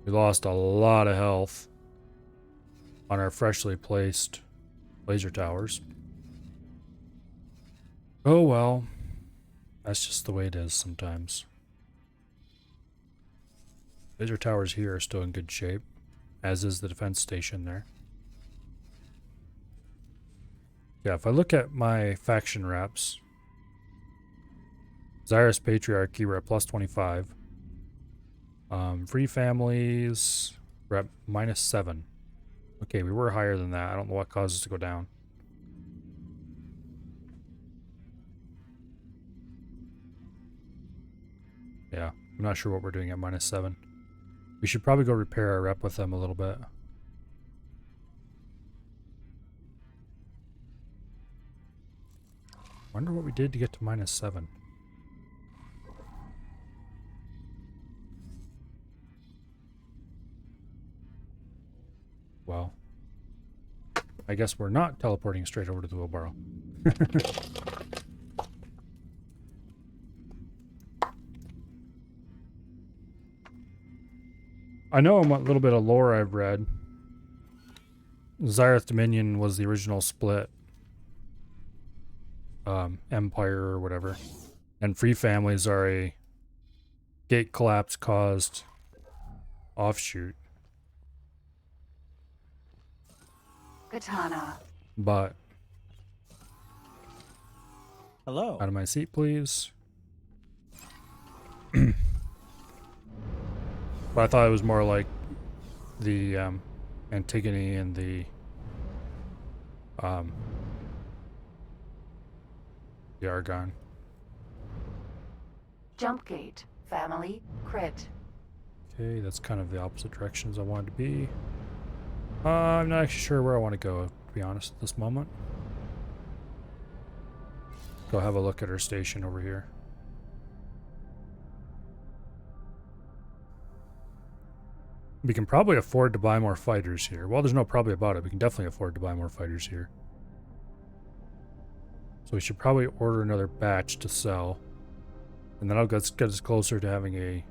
We lost a lot of health on our freshly placed laser towers. Oh well. That's just the way it is sometimes. Laser towers here are still in good shape, as is the defense station there. Yeah, if I look at my faction reps, Xyrath Patriarchy, we're at plus 25. Free families, we're at minus 7. Okay, we were higher than that. I don't know what caused us to go down. Yeah, I'm not sure what we're doing at minus 7. We should probably go repair our rep with them a little bit. Wonder what we did to get to minus 7. Well, I guess we're not teleporting straight over to the wheelbarrow. I know what little bit of lore I've read. Xyrath Dominion was the original split empire or whatever. And free families are a gate collapse caused offshoot. Katana. But Hello. out of my seat, please. But I thought it was more like the Antigone and the Argon. Jump gate. Family. Crit. Okay, that's kind of the opposite directions I wanted to be. I'm not actually sure where I want to go, to be honest, at this moment. Go have a look at our station over here. We can probably afford to buy more fighters here. Well, there's no probably about it. We can definitely afford to buy more fighters here. So we should probably order another batch to sell. And then I'll get us closer to having a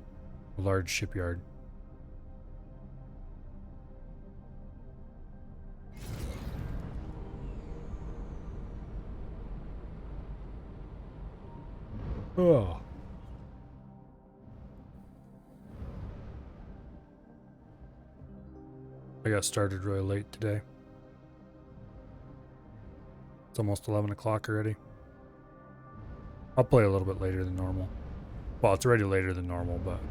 large shipyard. Oh. I got started really late today. It's almost 11 o'clock already. I'll play a little bit later than normal. Well, it's already later than normal, but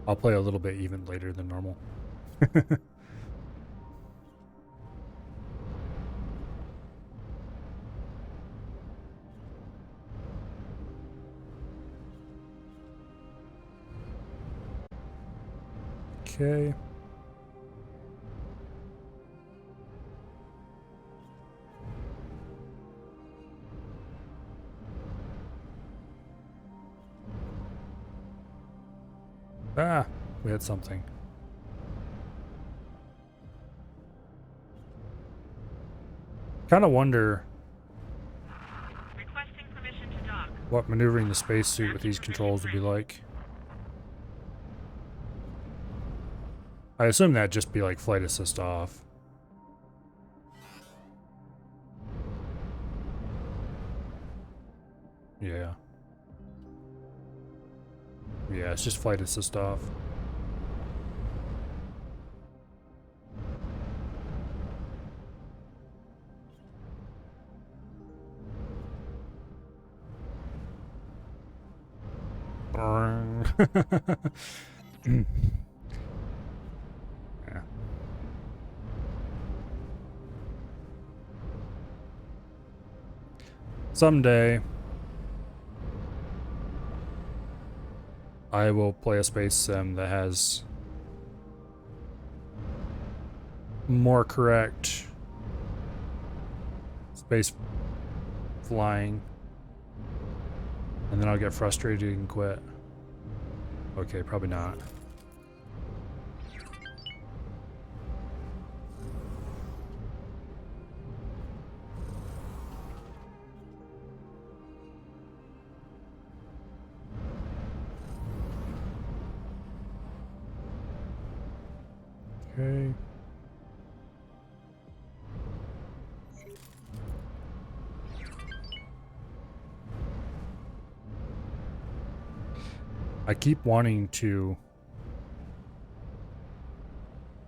I'll play a little bit even later than normal. Okay. Ah, we had something. Kind of wonder Requesting permission to dock. what maneuvering the spacesuit with these controls would be like. I assume that'd just be like flight assist off. Yeah. Yeah, it's just flight assist off. Yeah. someday I will play a space sim that has more correct space flying, and then I'll get frustrated and quit. Okay, probably not. Okay. I keep wanting to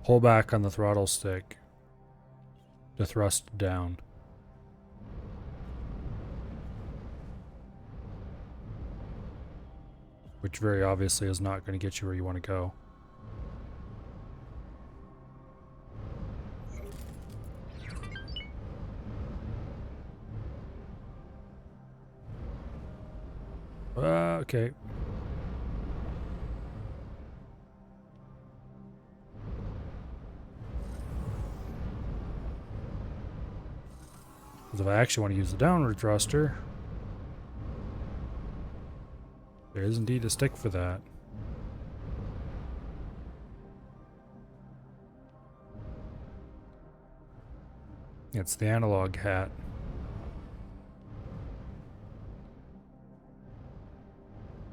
pull back on the throttle stick to thrust down. Which very obviously is not going to get you where you want to go. Okay. Because if I actually want to use the downward thruster, there is indeed a stick for that. It's the analog hat.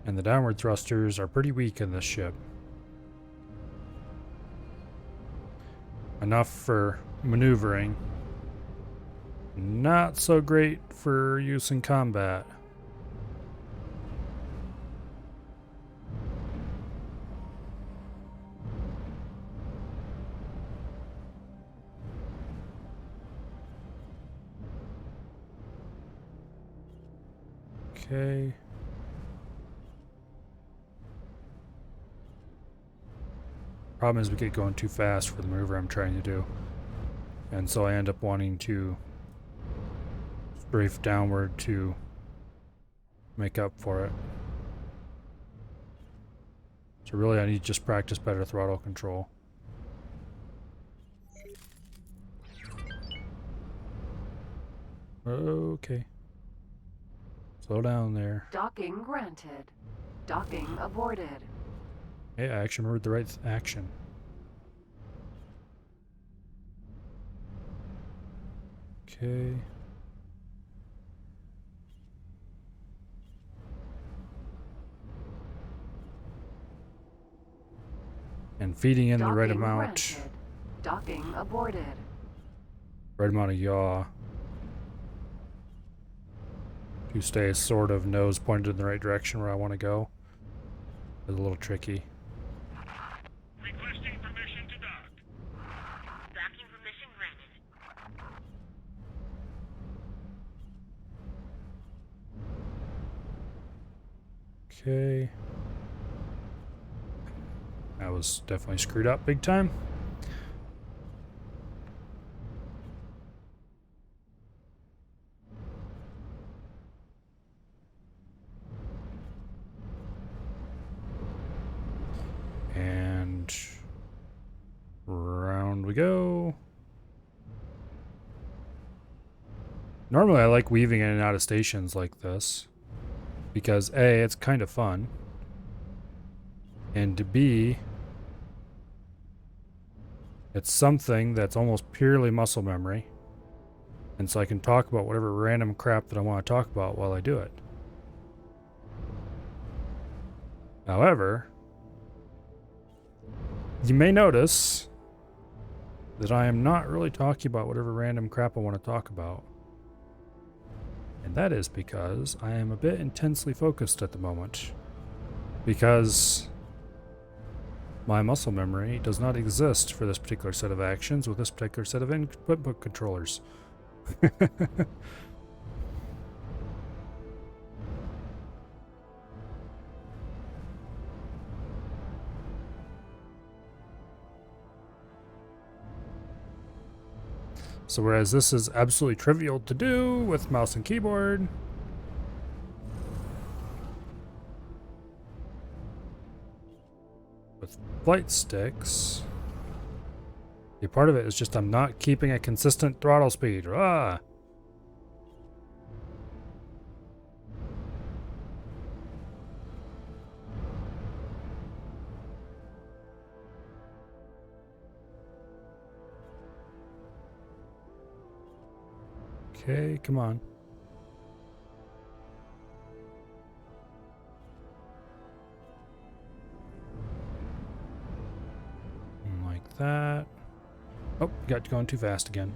And the downward thrusters are pretty weak in this ship. Enough for maneuvering. Not so great for use in combat. Okay. Problem is we get going too fast for the maneuver I'm trying to do. And so I end up wanting to strafe downward to make up for it. So really I need to just practice better throttle control. Okay. Slow down there. Docking granted. Docking aborted. Hey, I actually remembered the right action. Okay. And feeding in the right Docking amount. granted. Docking aborted. Right amount of yaw. To stay sort of nose pointed in the right direction where I want to go. It's a little tricky. Requesting permission to dock. Docking permission granted. Okay. That was definitely screwed up big time. And round we go. Normally I like weaving in and out of stations like this because A, it's kind of fun, and B, it's something that's almost purely muscle memory, and so I can talk about whatever random crap that I want to talk about while I do it. However, you may notice that I am not really talking about whatever random crap I want to talk about. And that is because I am a bit intensely focused at the moment. Because my muscle memory does not exist for this particular set of actions with this particular set of input controllers. So whereas this is absolutely trivial to do with mouse and keyboard, with flight sticks. A part of it is just I'm not keeping a consistent throttle speed. Ah! Okay, come on. Like that. Oh, got going too fast again.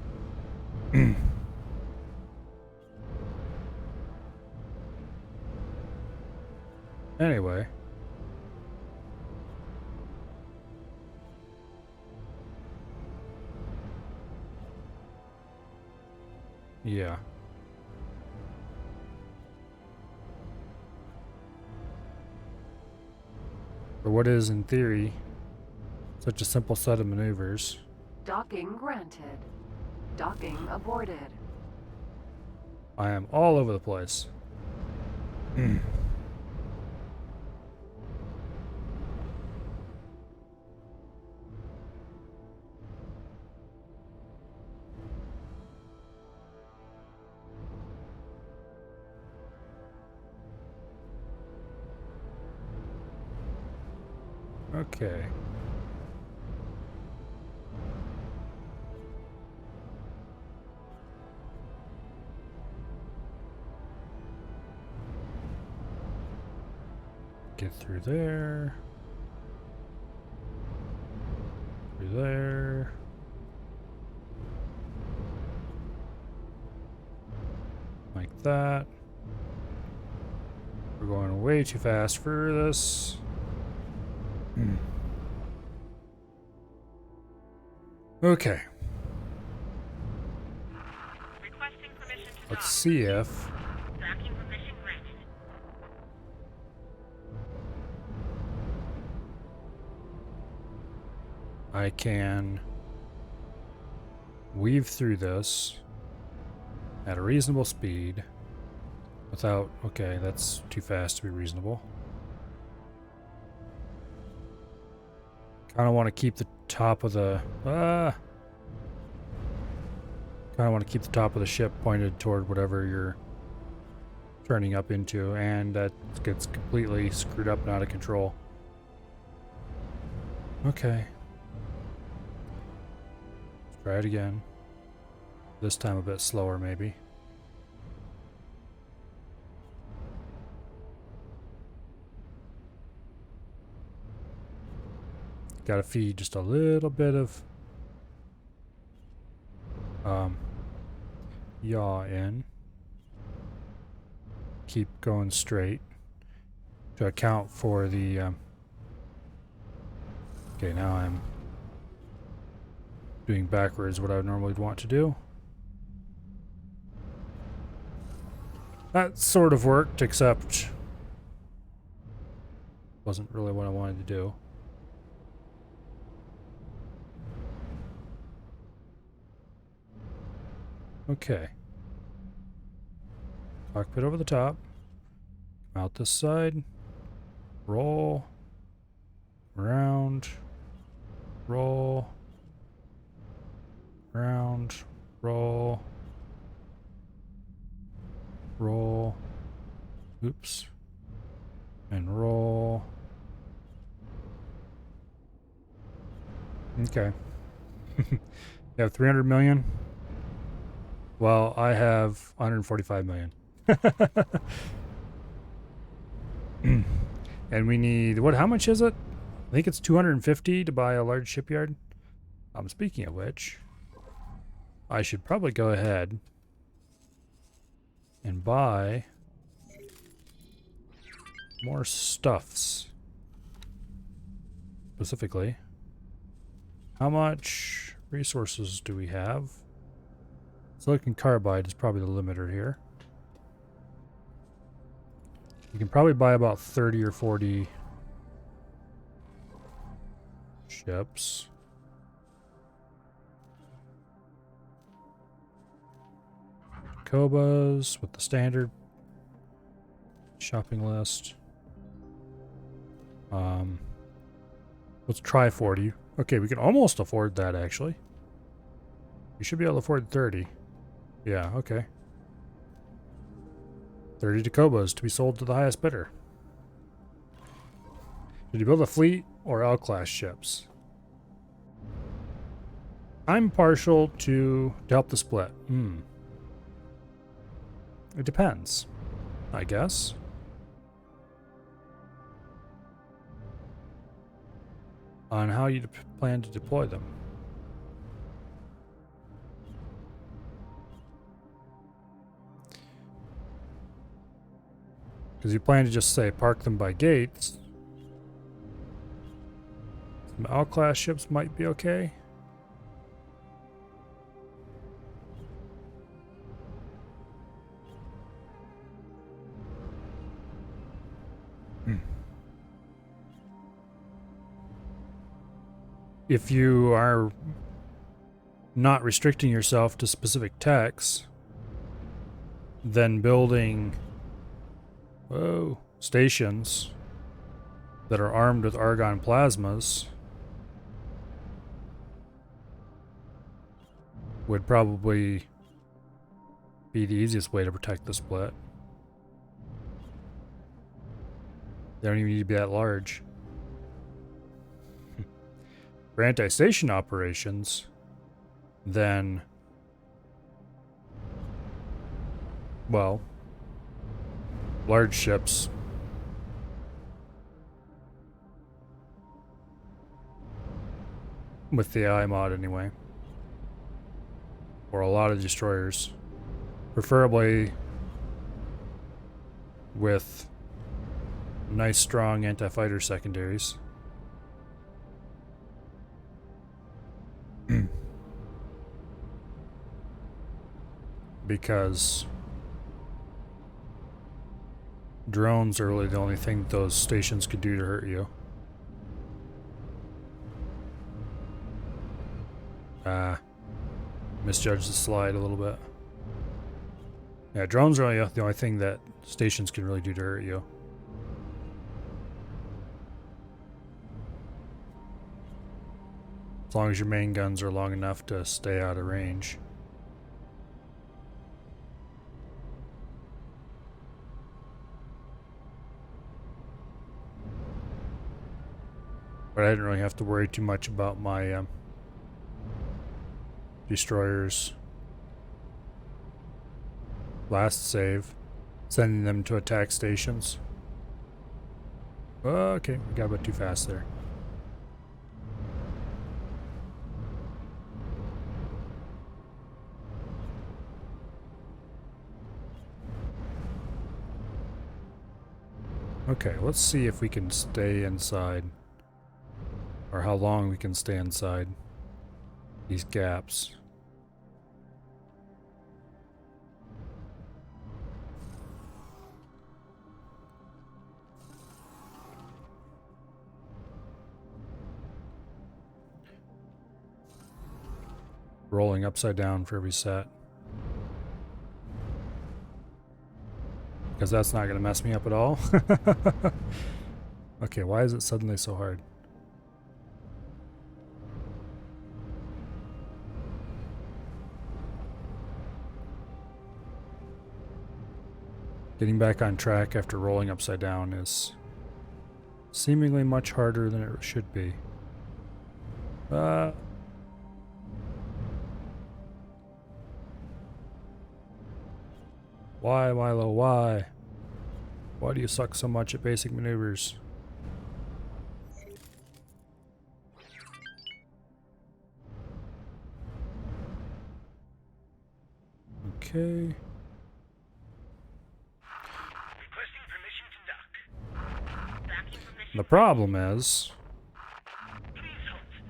Anyway. Yeah. For what is, in theory, such a simple set of maneuvers. Docking granted. Docking aborted. I am all over the place. Okay. Get through there. Through there. Like that. We're going way too fast for this. Okay. Requesting permission to Let's dock. see if Docking permission granted. I can weave through this at a reasonable speed without... Okay, that's too fast to be reasonable. Kind of want to keep the top of the... Kind of want to keep the top of the ship pointed toward whatever you're turning up into, and that gets completely screwed up and out of control. Okay. Let's try it again. This time a bit slower, maybe. Gotta feed just a little bit of yaw in. Keep going straight to account for the okay, now I'm doing backwards what I would normally want to do. That sort of worked, except wasn't really what I wanted to do. Okay. Cockpit over the top. Out this side. Roll. Round. Roll. Round. Roll. Roll. Oops. And roll. Okay. You have 300 million? Well, I have 145 million. And we need, what, how much is it? I think it's 250 to buy a large shipyard. Speaking of which, I should probably go ahead and buy more stuffs. Specifically, how much resources do we have? Silicon carbide is probably the limiter here. You can probably buy about 30 or 40 ships. Cobas with the standard shopping list. Let's try 40. Okay, we can almost afford that, actually. We should be able to afford 30. Yeah, okay. 30 Tacobas to be sold to the highest bidder. Did you build a fleet or L-class ships? I'm partial to help the split. It depends, I guess. On how you plan to deploy them. Because you plan to just say park them by gates. Some L-class ships might be okay. If you are not restricting yourself to specific techs, then building stations that are armed with argon plasmas would probably be the easiest way to protect the split. They don't even need to be that large. For anti-station operations, then, well, large ships with the AI mod anyway, or a lot of destroyers, preferably with nice strong anti-fighter secondaries. Because drones are really the only thing that those stations could do to hurt you. Misjudged the slide a little bit. Yeah, drones are the only thing that stations can really do to hurt you. As long as your main guns are long enough to stay out of range. But I didn't really have to worry too much about my destroyers. Last save, sending them to attack stations. Okay, we got a bit too fast there. Okay, let's see if we can stay inside. Or how long we can stay inside these gaps. Rolling upside down for every set. Because that's not going to mess me up at all. Okay, why is it suddenly so hard? Getting back on track after rolling upside down is seemingly much harder than it should be. Why, Milo, why? Why do you suck so much at basic maneuvers? Okay. The problem is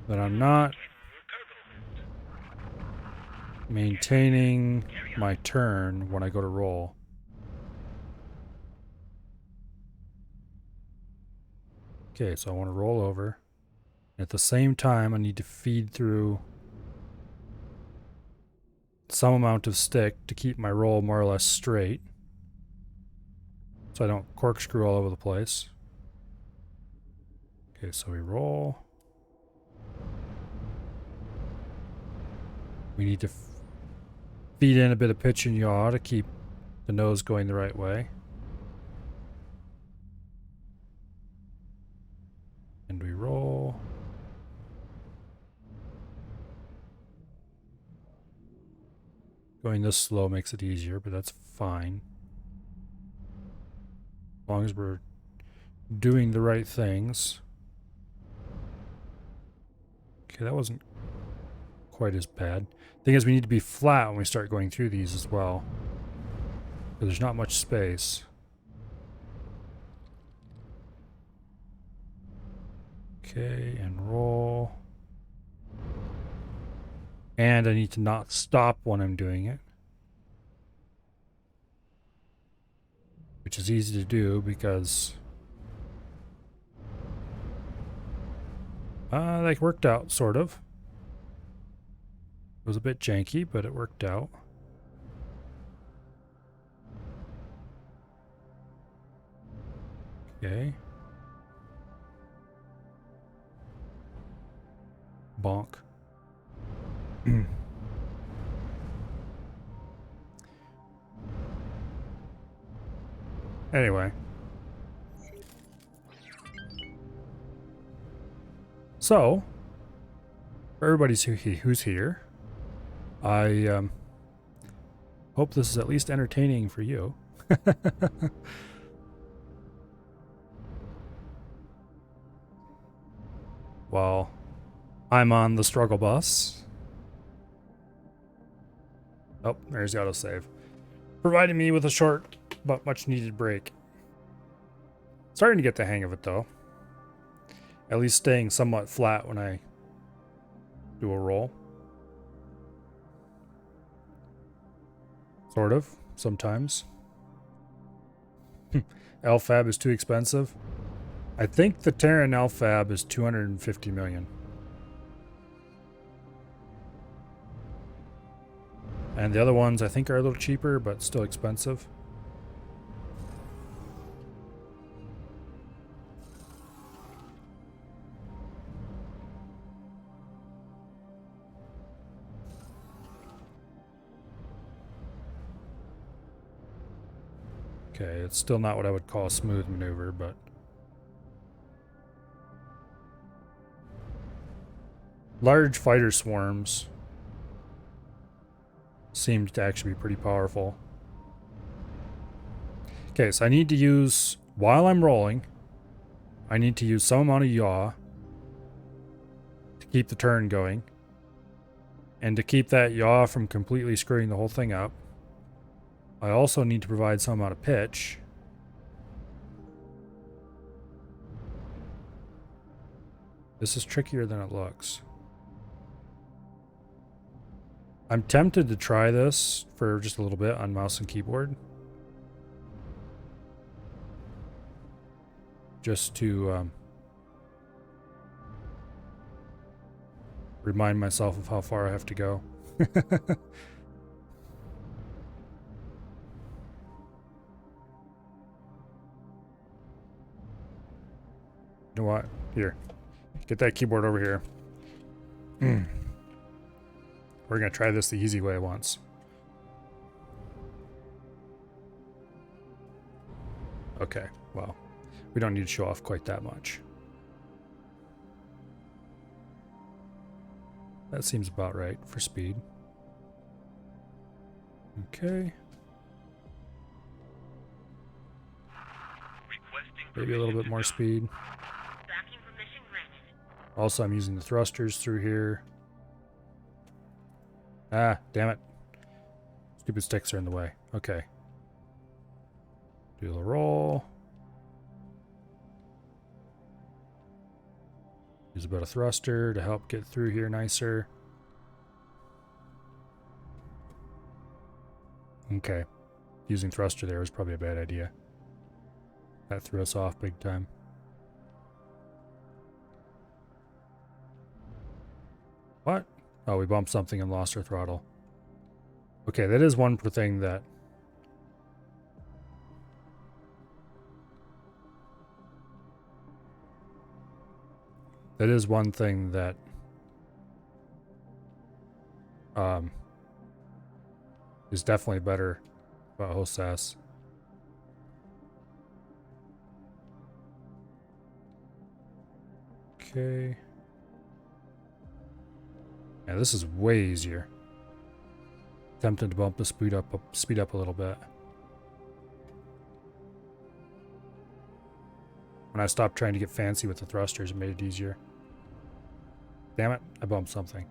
that I'm not maintaining my turn when I go to roll. Okay, so I want to roll over. At the same time, I need to feed through some amount of stick to keep my roll more or less straight, so I don't corkscrew all over the place. Okay, so we roll. We need to feed in a bit of pitch and yaw to keep the nose going the right way. And we roll. Going this slow makes it easier, but that's fine. As long as we're doing the right things. Okay, that wasn't quite as bad. Thing is, we need to be flat when we start going through these as well. Because there's not much space. Okay, and roll. And I need to not stop when I'm doing it. Which is easy to do because that worked out, sort of. It was a bit janky, but it worked out. Okay. Bonk. Anyway. So, for everybody who's here, I hope this is at least entertaining for you. While I'm on the struggle bus. Oh, there's the autosave. Providing me with a short but much needed break. Starting to get the hang of it though. At least staying somewhat flat when I do a roll. Sort of, sometimes. LFAB is too expensive. I think the Terran LFAB is 250 million. And the other ones I think are a little cheaper, but still expensive. Okay, it's still not what I would call a smooth maneuver, but... large fighter swarms seemed to actually be pretty powerful. Okay, so I need to use, while I'm rolling, I need to use some amount of yaw to keep the turn going. And to keep that yaw from completely screwing the whole thing up, I also need to provide some amount of pitch. This is trickier than it looks. I'm tempted to try this for just a little bit on mouse and keyboard. Just to remind myself of how far I have to go. You know what? Here. Get that keyboard over here. We're going to try this the easy way once. Okay, well, we don't need to show off quite that much. That seems about right for speed. Okay. Maybe a little bit more speed. Also, I'm using the thrusters through here. Ah, damn it. Stupid sticks are in the way. Okay. Do the roll. Use a bit of thruster to help get through here nicer. Okay. Using thruster there was probably a bad idea. That threw us off big time. What? Oh, we bumped something and lost our throttle. Okay, that is one thing that... that is one thing that is definitely better about HOSAS. Okay. Yeah, this is way easier. Tempted to bump the speed up a little bit. When I stopped trying to get fancy with the thrusters, it made it easier. Damn it, I bumped something.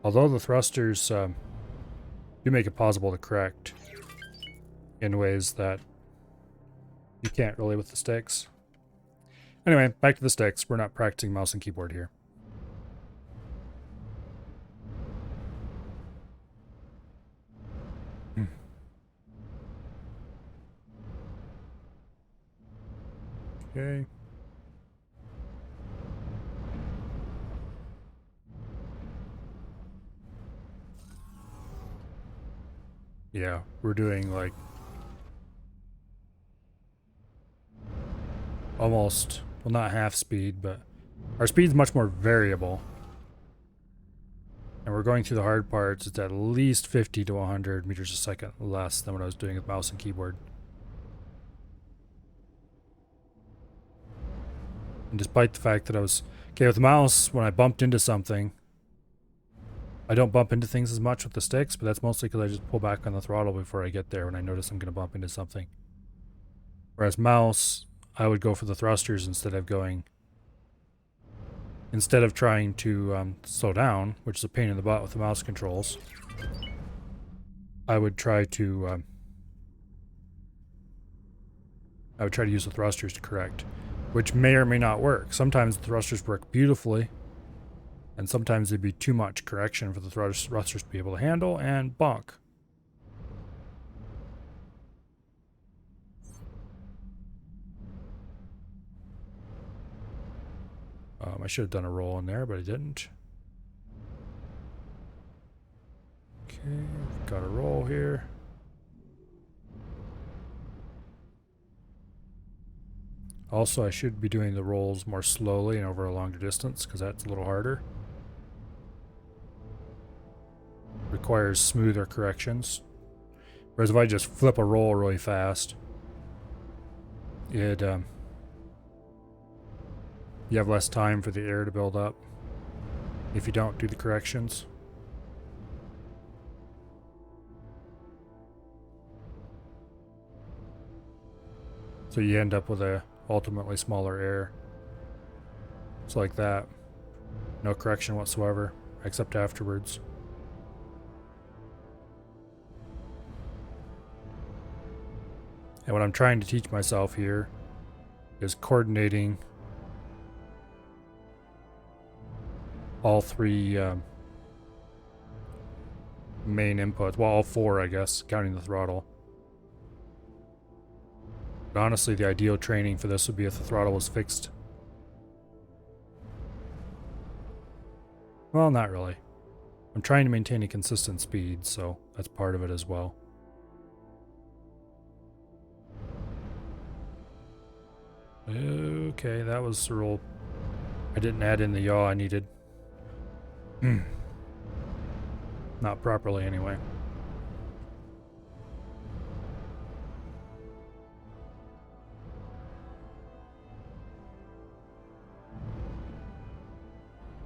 Although the thrusters do make it possible to correct in ways that you can't really with the sticks. Anyway, back to the sticks. We're not practicing mouse and keyboard here. Okay. Yeah, we're doing like almost, well, not half speed, but our speed's much more variable. And we're going through the hard parts. It's at least 50 to 100 meters a second less than what I was doing with mouse and keyboard. And despite the fact that I was okay with the mouse, when I bumped into something, I don't bump into things as much with the sticks, but that's mostly because I just pull back on the throttle before I get there when I notice I'm going to bump into something. Whereas mouse, I would go for the thrusters instead of trying to slow down, which is a pain in the butt with the mouse controls. I would try to use the thrusters to correct, which may or may not work. Sometimes the thrusters work beautifully, and sometimes they'd be too much correction for the thrusters to be able to handle, and bonk. I should have done a roll in there, but I didn't. Okay, got a roll here. Also, I should be doing the rolls more slowly and over a longer distance, because that's a little harder. Requires smoother corrections. Whereas if I just flip a roll really fast, you have less time for the air to build up if you don't do the corrections. So you end up with a ultimately smaller air. It's like that. No correction whatsoever, except afterwards. And what I'm trying to teach myself here is coordinating all three main inputs. Well, all four, I guess, counting the throttle. But honestly, the ideal training for this would be if the throttle was fixed. Well, not really. I'm trying to maintain a consistent speed, so that's part of it as well. Okay, that was the roll. I didn't add in the yaw I needed. Not properly, anyway.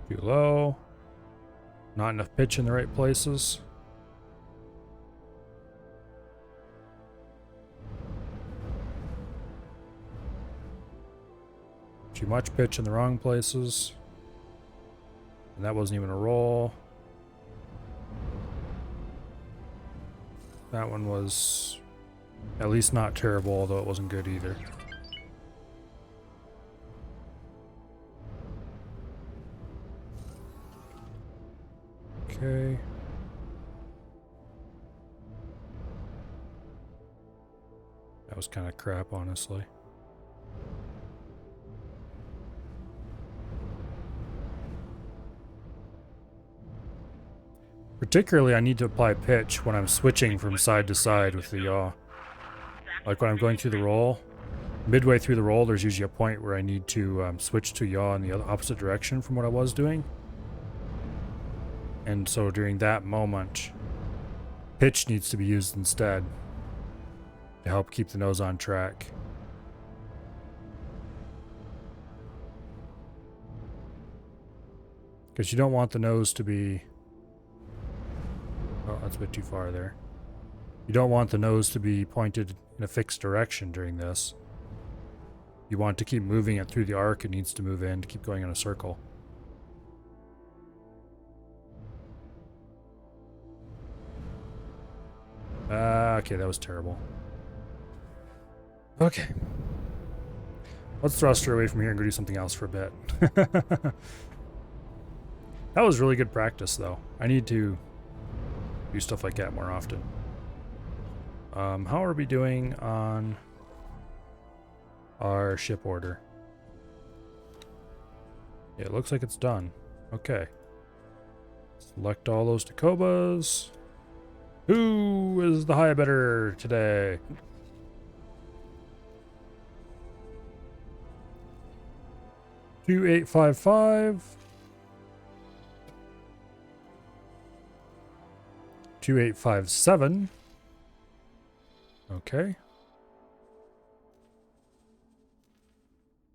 Too low. Not enough pitch in the right places. Too much pitch in the wrong places. And that wasn't even a roll. That one was at least not terrible, although it wasn't good either. Okay. That was kind of crap, honestly. Particularly, I need to apply pitch when I'm switching from side to side with the yaw. Like when I'm going through the roll, midway through the roll, there's usually a point where I need to switch to yaw in the opposite direction from what I was doing. And so during that moment, pitch needs to be used instead to help keep the nose on track. Because you don't want the nose to be... Oh, that's a bit too far there. You don't want the nose to be pointed in a fixed direction during this. You want to keep moving it through the arc it needs to move in to keep going in a circle. Okay, that was terrible. Okay. Let's thrust her away from here and go do something else for a bit. That was really good practice, though. I need to do stuff like that more often. How are we doing on our ship order? Yeah, it looks like it's done. Okay. Select all those Tacobas. Who is the high bidder today? $2,855. 2,857. Okay.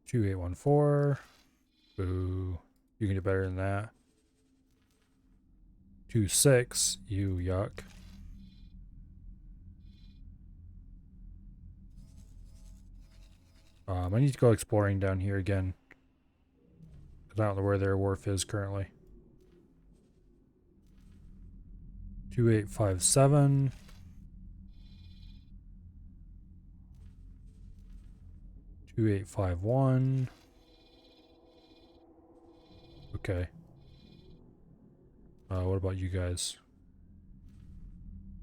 2,814. Boo. You can do better than that. 2,6. You yuck. I need to go exploring down here again. I don't know where their wharf is currently. 2,857. 2,851. Okay. What about you guys?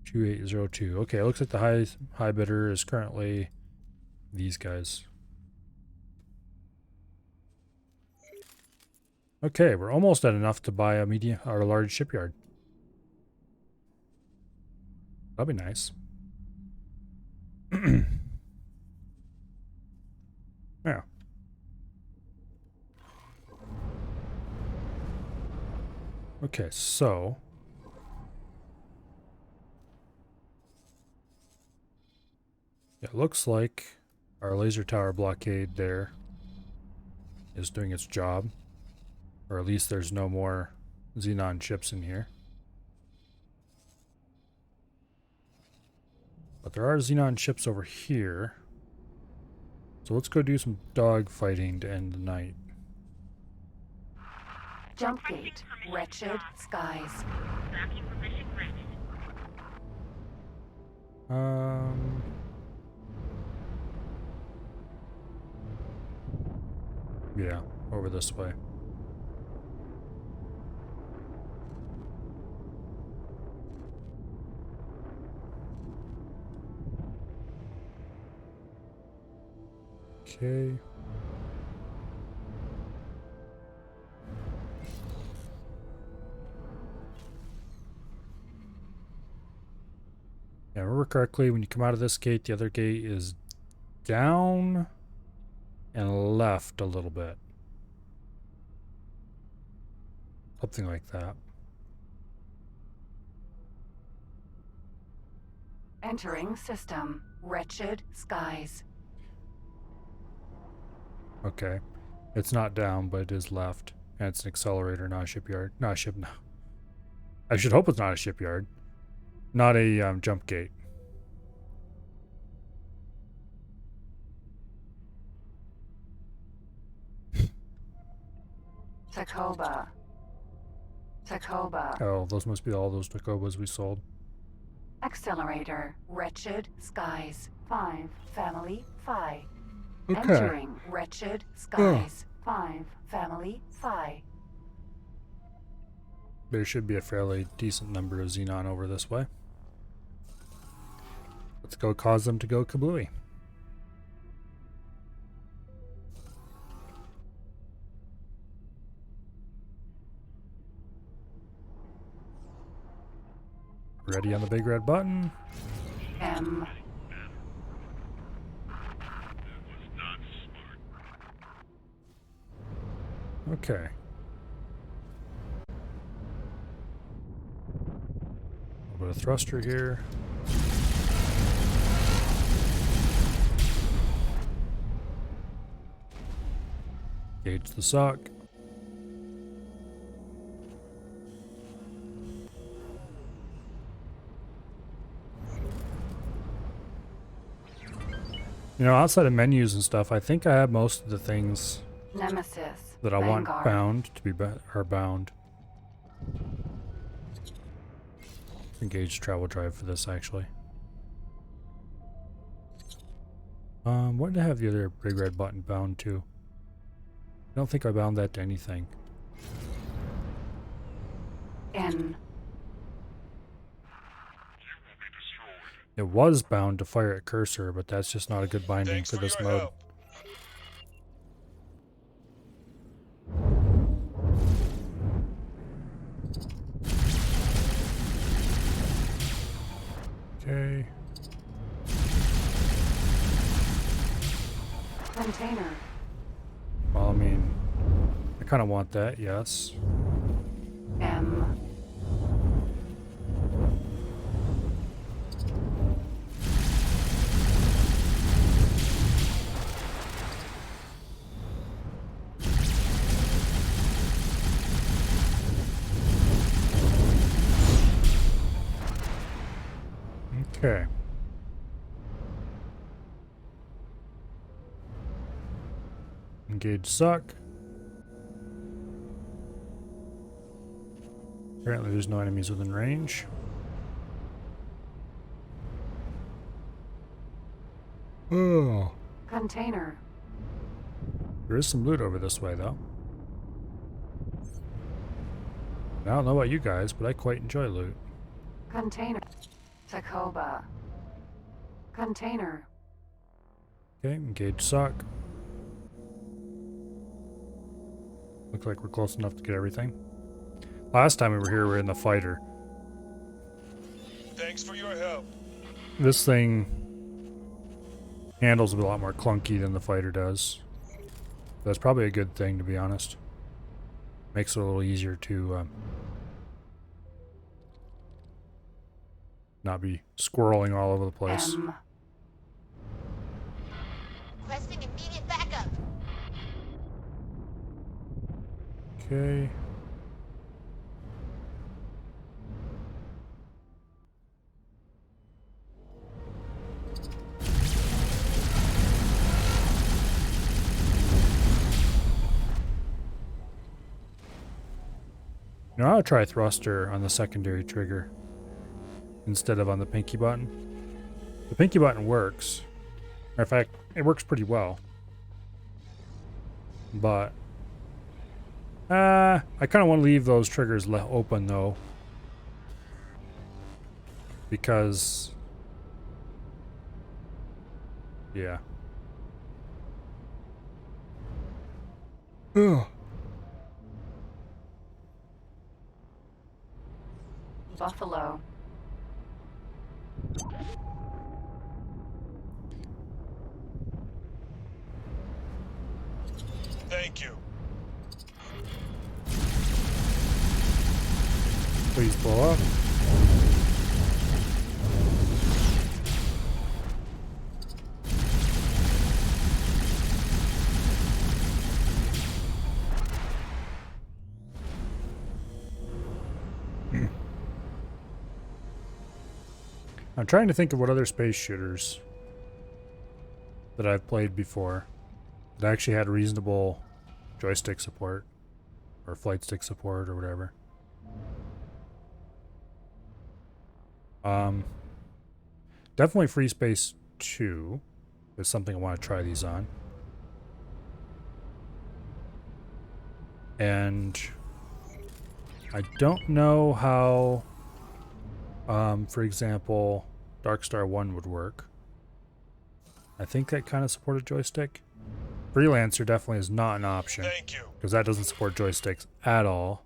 2,802. Okay, it looks like the high bidder is currently these guys. Okay, we're almost at enough to buy a medium or a large shipyard. That'd be nice. Yeah. Okay, so it looks like our laser tower blockade there is doing its job. Or at least there's no more Xenon ships in here. But there are Xenon ships over here. So let's go do some dog fighting to end the night. Jump gate. Wretched skies. Tracking permission granted. Yeah, over this way. Okay. Yeah, remember correctly, when you come out of this gate, the other gate is down and left a little bit. Something like that. Entering system. Wretched skies. Okay. It's not down, but it is left. And it's an accelerator, not a shipyard. Not a ship. No. I should hope it's not a shipyard. Not a jump gate. Tacoba. Tacoba. Oh, those must be all those Tacobas we sold. Accelerator. Wretched skies. 5. Family. 5. Okay. Entering wretched skies. 5. Family. 5. There should be a fairly decent number of Xenon over this way. Let's go cause them to go kablooey. Ready on the big red button. M. That was not Okay. A little bit of thruster here. Gauge the suck. You know, outside of menus and stuff, I think I have most of the things Nemesis. that I want Vanguard. bound to be are bound. Engage travel drive for this actually. What did I have the other big red button bound to? I don't think I bound that to anything. N. It was bound to fire at cursor, but that's just not a good binding Thanks for for this your mode. help. Okay. Container. Well, I mean, I kind of want that, yes. M. Okay. Engage suck. Apparently there's no enemies within range. Oh. Container. There is some loot over this way though. I don't know about you guys, but I quite enjoy loot. Container. Tacoba. Container. Okay, engage suck. Looks like we're close enough to get everything. Last time we were here, we were in the fighter. Thanks for your help. This thing handles a lot more clunky than the fighter does. That's probably a good thing, to be honest. Makes it a little easier to not be squirreling all over the place. M. Requesting immediate backup. Okay. You know, I'll try thruster on the secondary trigger instead of on the pinky button. The pinky button works. Matter of fact, it works pretty well. But I kind of want to leave those triggers open though, because yeah. Ugh. Buffalo. Thank you. Please blow up. I'm trying to think of what other space shooters that I've played before that actually had reasonable joystick support or flight stick support or whatever. Definitely Free Space 2 is something I want to try these on. And I don't know how, for example, Darkstar 1 would work. I think that kind of supported joystick. Freelancer definitely is not an option. Thank you. Because that doesn't support joysticks at all.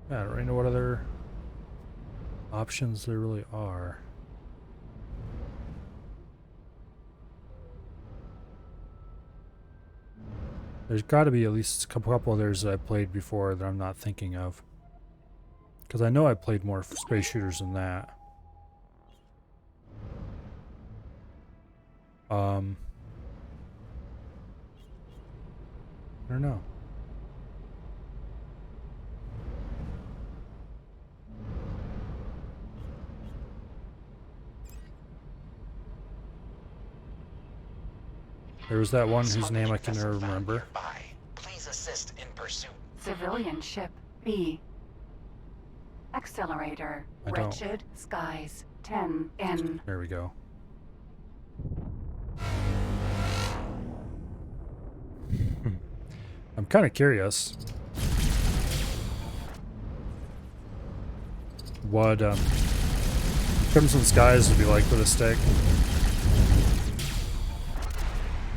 Yeah, I don't really know what other options there really are. There's got to be at least a couple others that I've played before that I'm not thinking of. Because I know I played more space shooters than that. I don't know. There was that one whose name I can never remember. Please assist in pursuit. Civilian ship B. Accelerator. I don't. Wretched skies. 10 N. There we go. I'm kind of curious what Crimson Skies would be like with a stick.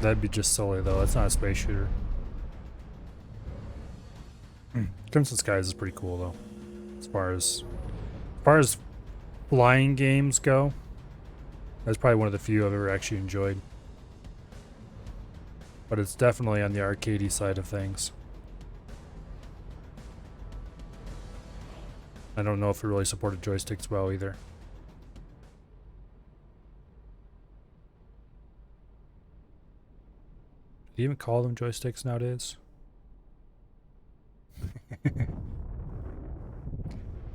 That'd be just silly though. It's not a space shooter. Crimson Skies is pretty cool though. As far as flying games go, that's probably one of the few I've ever actually enjoyed. But it's definitely on the arcadey side of things. I don't know if it really supported joysticks well either. Do you even call them joysticks nowadays? I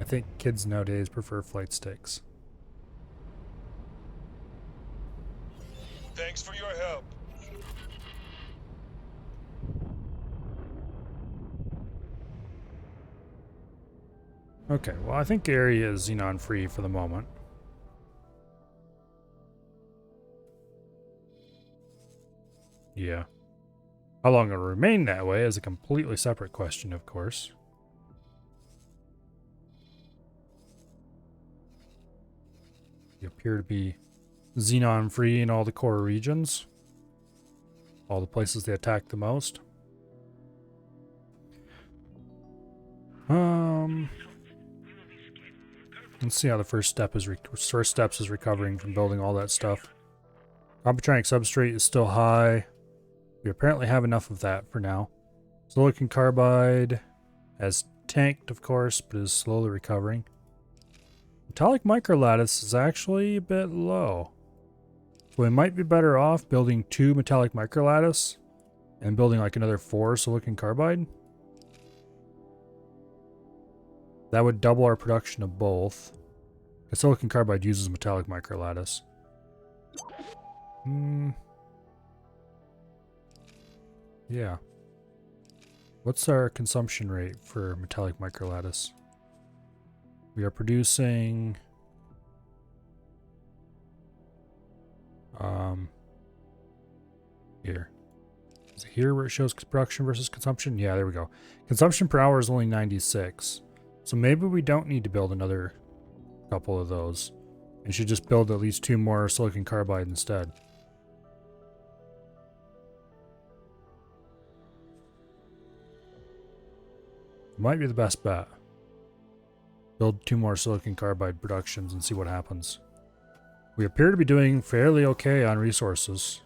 think kids nowadays prefer flight sticks. Thanks for your help. Okay, well I think area is xenon free for the moment. Yeah. How long it'll remain that way is a completely separate question, of course. You appear to be xenon free in all the core regions. All the places they attack the most. Let's see how the first step is. First steps is recovering from building all that stuff. Computronic substrate is still high. We apparently have enough of that for now. Silicon carbide has tanked, of course, but is slowly recovering. Metallic microlattice is actually a bit low. So we might be better off building 2 metallic microlattice and building like another 4 silicon carbide. That would double our production of both. The silicon carbide uses metallic microlattice. Yeah. What's our consumption rate for metallic microlattice? We are producing here. Is it here where it shows production versus consumption? Yeah, there we go. Consumption per hour is only 96. So maybe we don't need to build another couple of those. And should just build at least 2 more silicon carbide instead. Might be the best bet. Build 2 more silicon carbide productions and see what happens. We appear to be doing fairly okay on resources.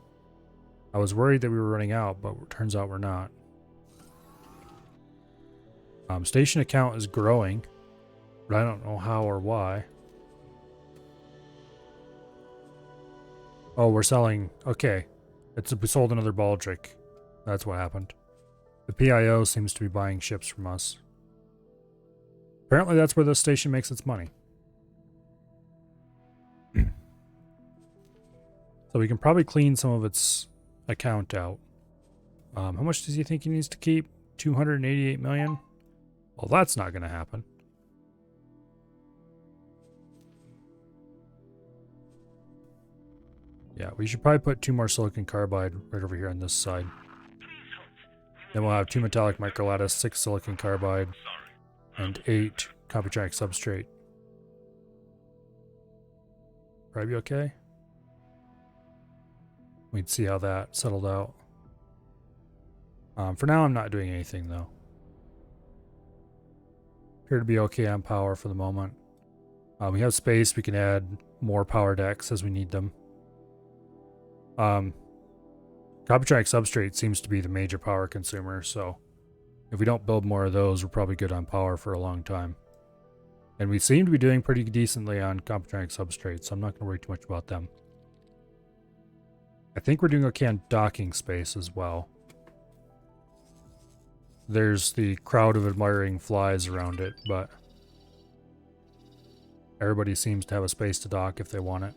I was worried that we were running out, but it turns out we're not. Station account is growing, but I don't know how or why. Oh, we're selling. Okay. We sold another Baldric. That's what happened. The PIO seems to be buying ships from us. Apparently that's where this station makes its money. So we can probably clean some of its account out. How much does he think he needs to keep? 288 million? Well, that's not going to happen. Yeah, we should probably put 2 more silicon carbide right over here on this side. Then we'll have 2 metallic microlattice, 6 silicon carbide, and 8 computronic substrate. Probably be okay. We'd see how that settled out. For now, I'm not doing anything though. Appear to be okay on power for the moment. We have space. We can add more power decks as we need them. Coppertronic substrate seems to be the major power consumer, so if we don't build more of those, we're probably good on power for a long time. And we seem to be doing pretty decently on Coppertronic substrates, so I'm not going to worry too much about them. I think we're doing okay on docking space as well. There's the crowd of admiring flies around it, but everybody seems to have a space to dock if they want it.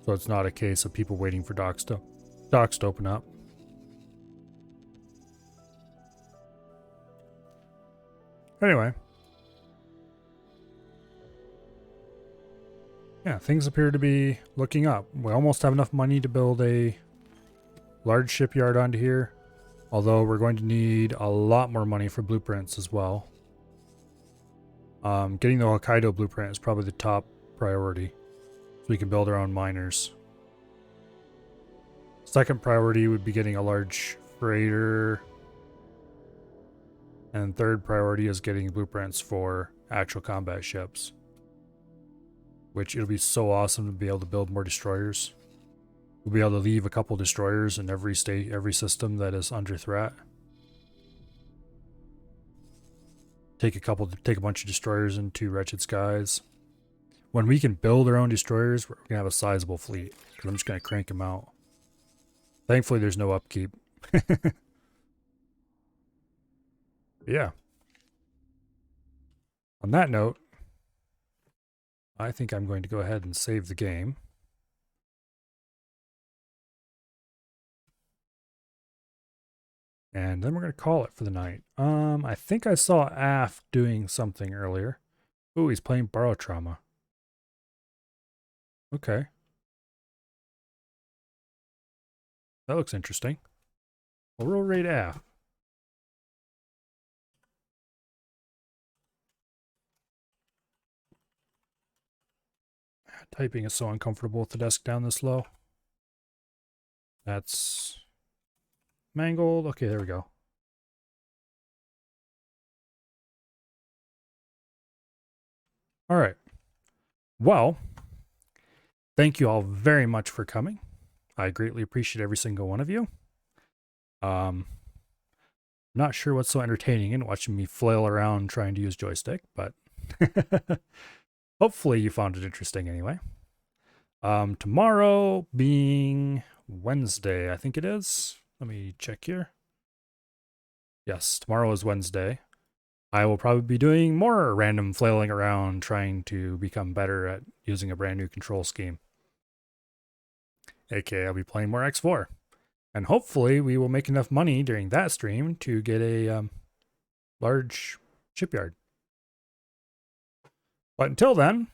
So it's not a case of people waiting for docks to open up. Anyway. Yeah, things appear to be looking up. We almost have enough money to build a large shipyard onto here. Although we're going to need a lot more money for blueprints as well. Getting the Hokkaido blueprint is probably the top priority. So we can build our own miners. Second priority would be getting a large freighter. And third priority is getting blueprints for actual combat ships. Which it'll be so awesome to be able to build more destroyers. We'll be able to leave a couple destroyers in every state, every system that is under threat. Take a bunch of destroyers into Wretched Skies. When we can build our own destroyers, we're gonna have a sizable fleet. Because I'm just gonna crank them out. Thankfully, there's no upkeep. Yeah. On that note, I think I'm going to go ahead and save the game. And then we're going to call it for the night. I think I saw Af doing something earlier. Ooh, he's playing Borrow Trauma. Okay. That looks interesting. Well, we'll raid Af. Typing is so uncomfortable with the desk down this low. That's mangled. Okay, there we go. All right. Well, thank you all very much for coming. I greatly appreciate every single one of you. Not sure what's so entertaining in watching me flail around trying to use joystick, but hopefully you found it interesting anyway. Tomorrow being Wednesday, I think it is. Let me check here. Yes, tomorrow is Wednesday. I will probably be doing more random flailing around trying to become better at using a brand new control scheme. AKA I'll be playing more X4. And hopefully we will make enough money during that stream to get a large shipyard. But until then,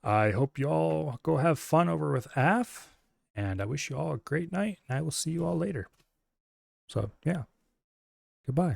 I hope you all go have fun over with AF, and I wish you all a great night, and I will see you all later. So, yeah. Goodbye.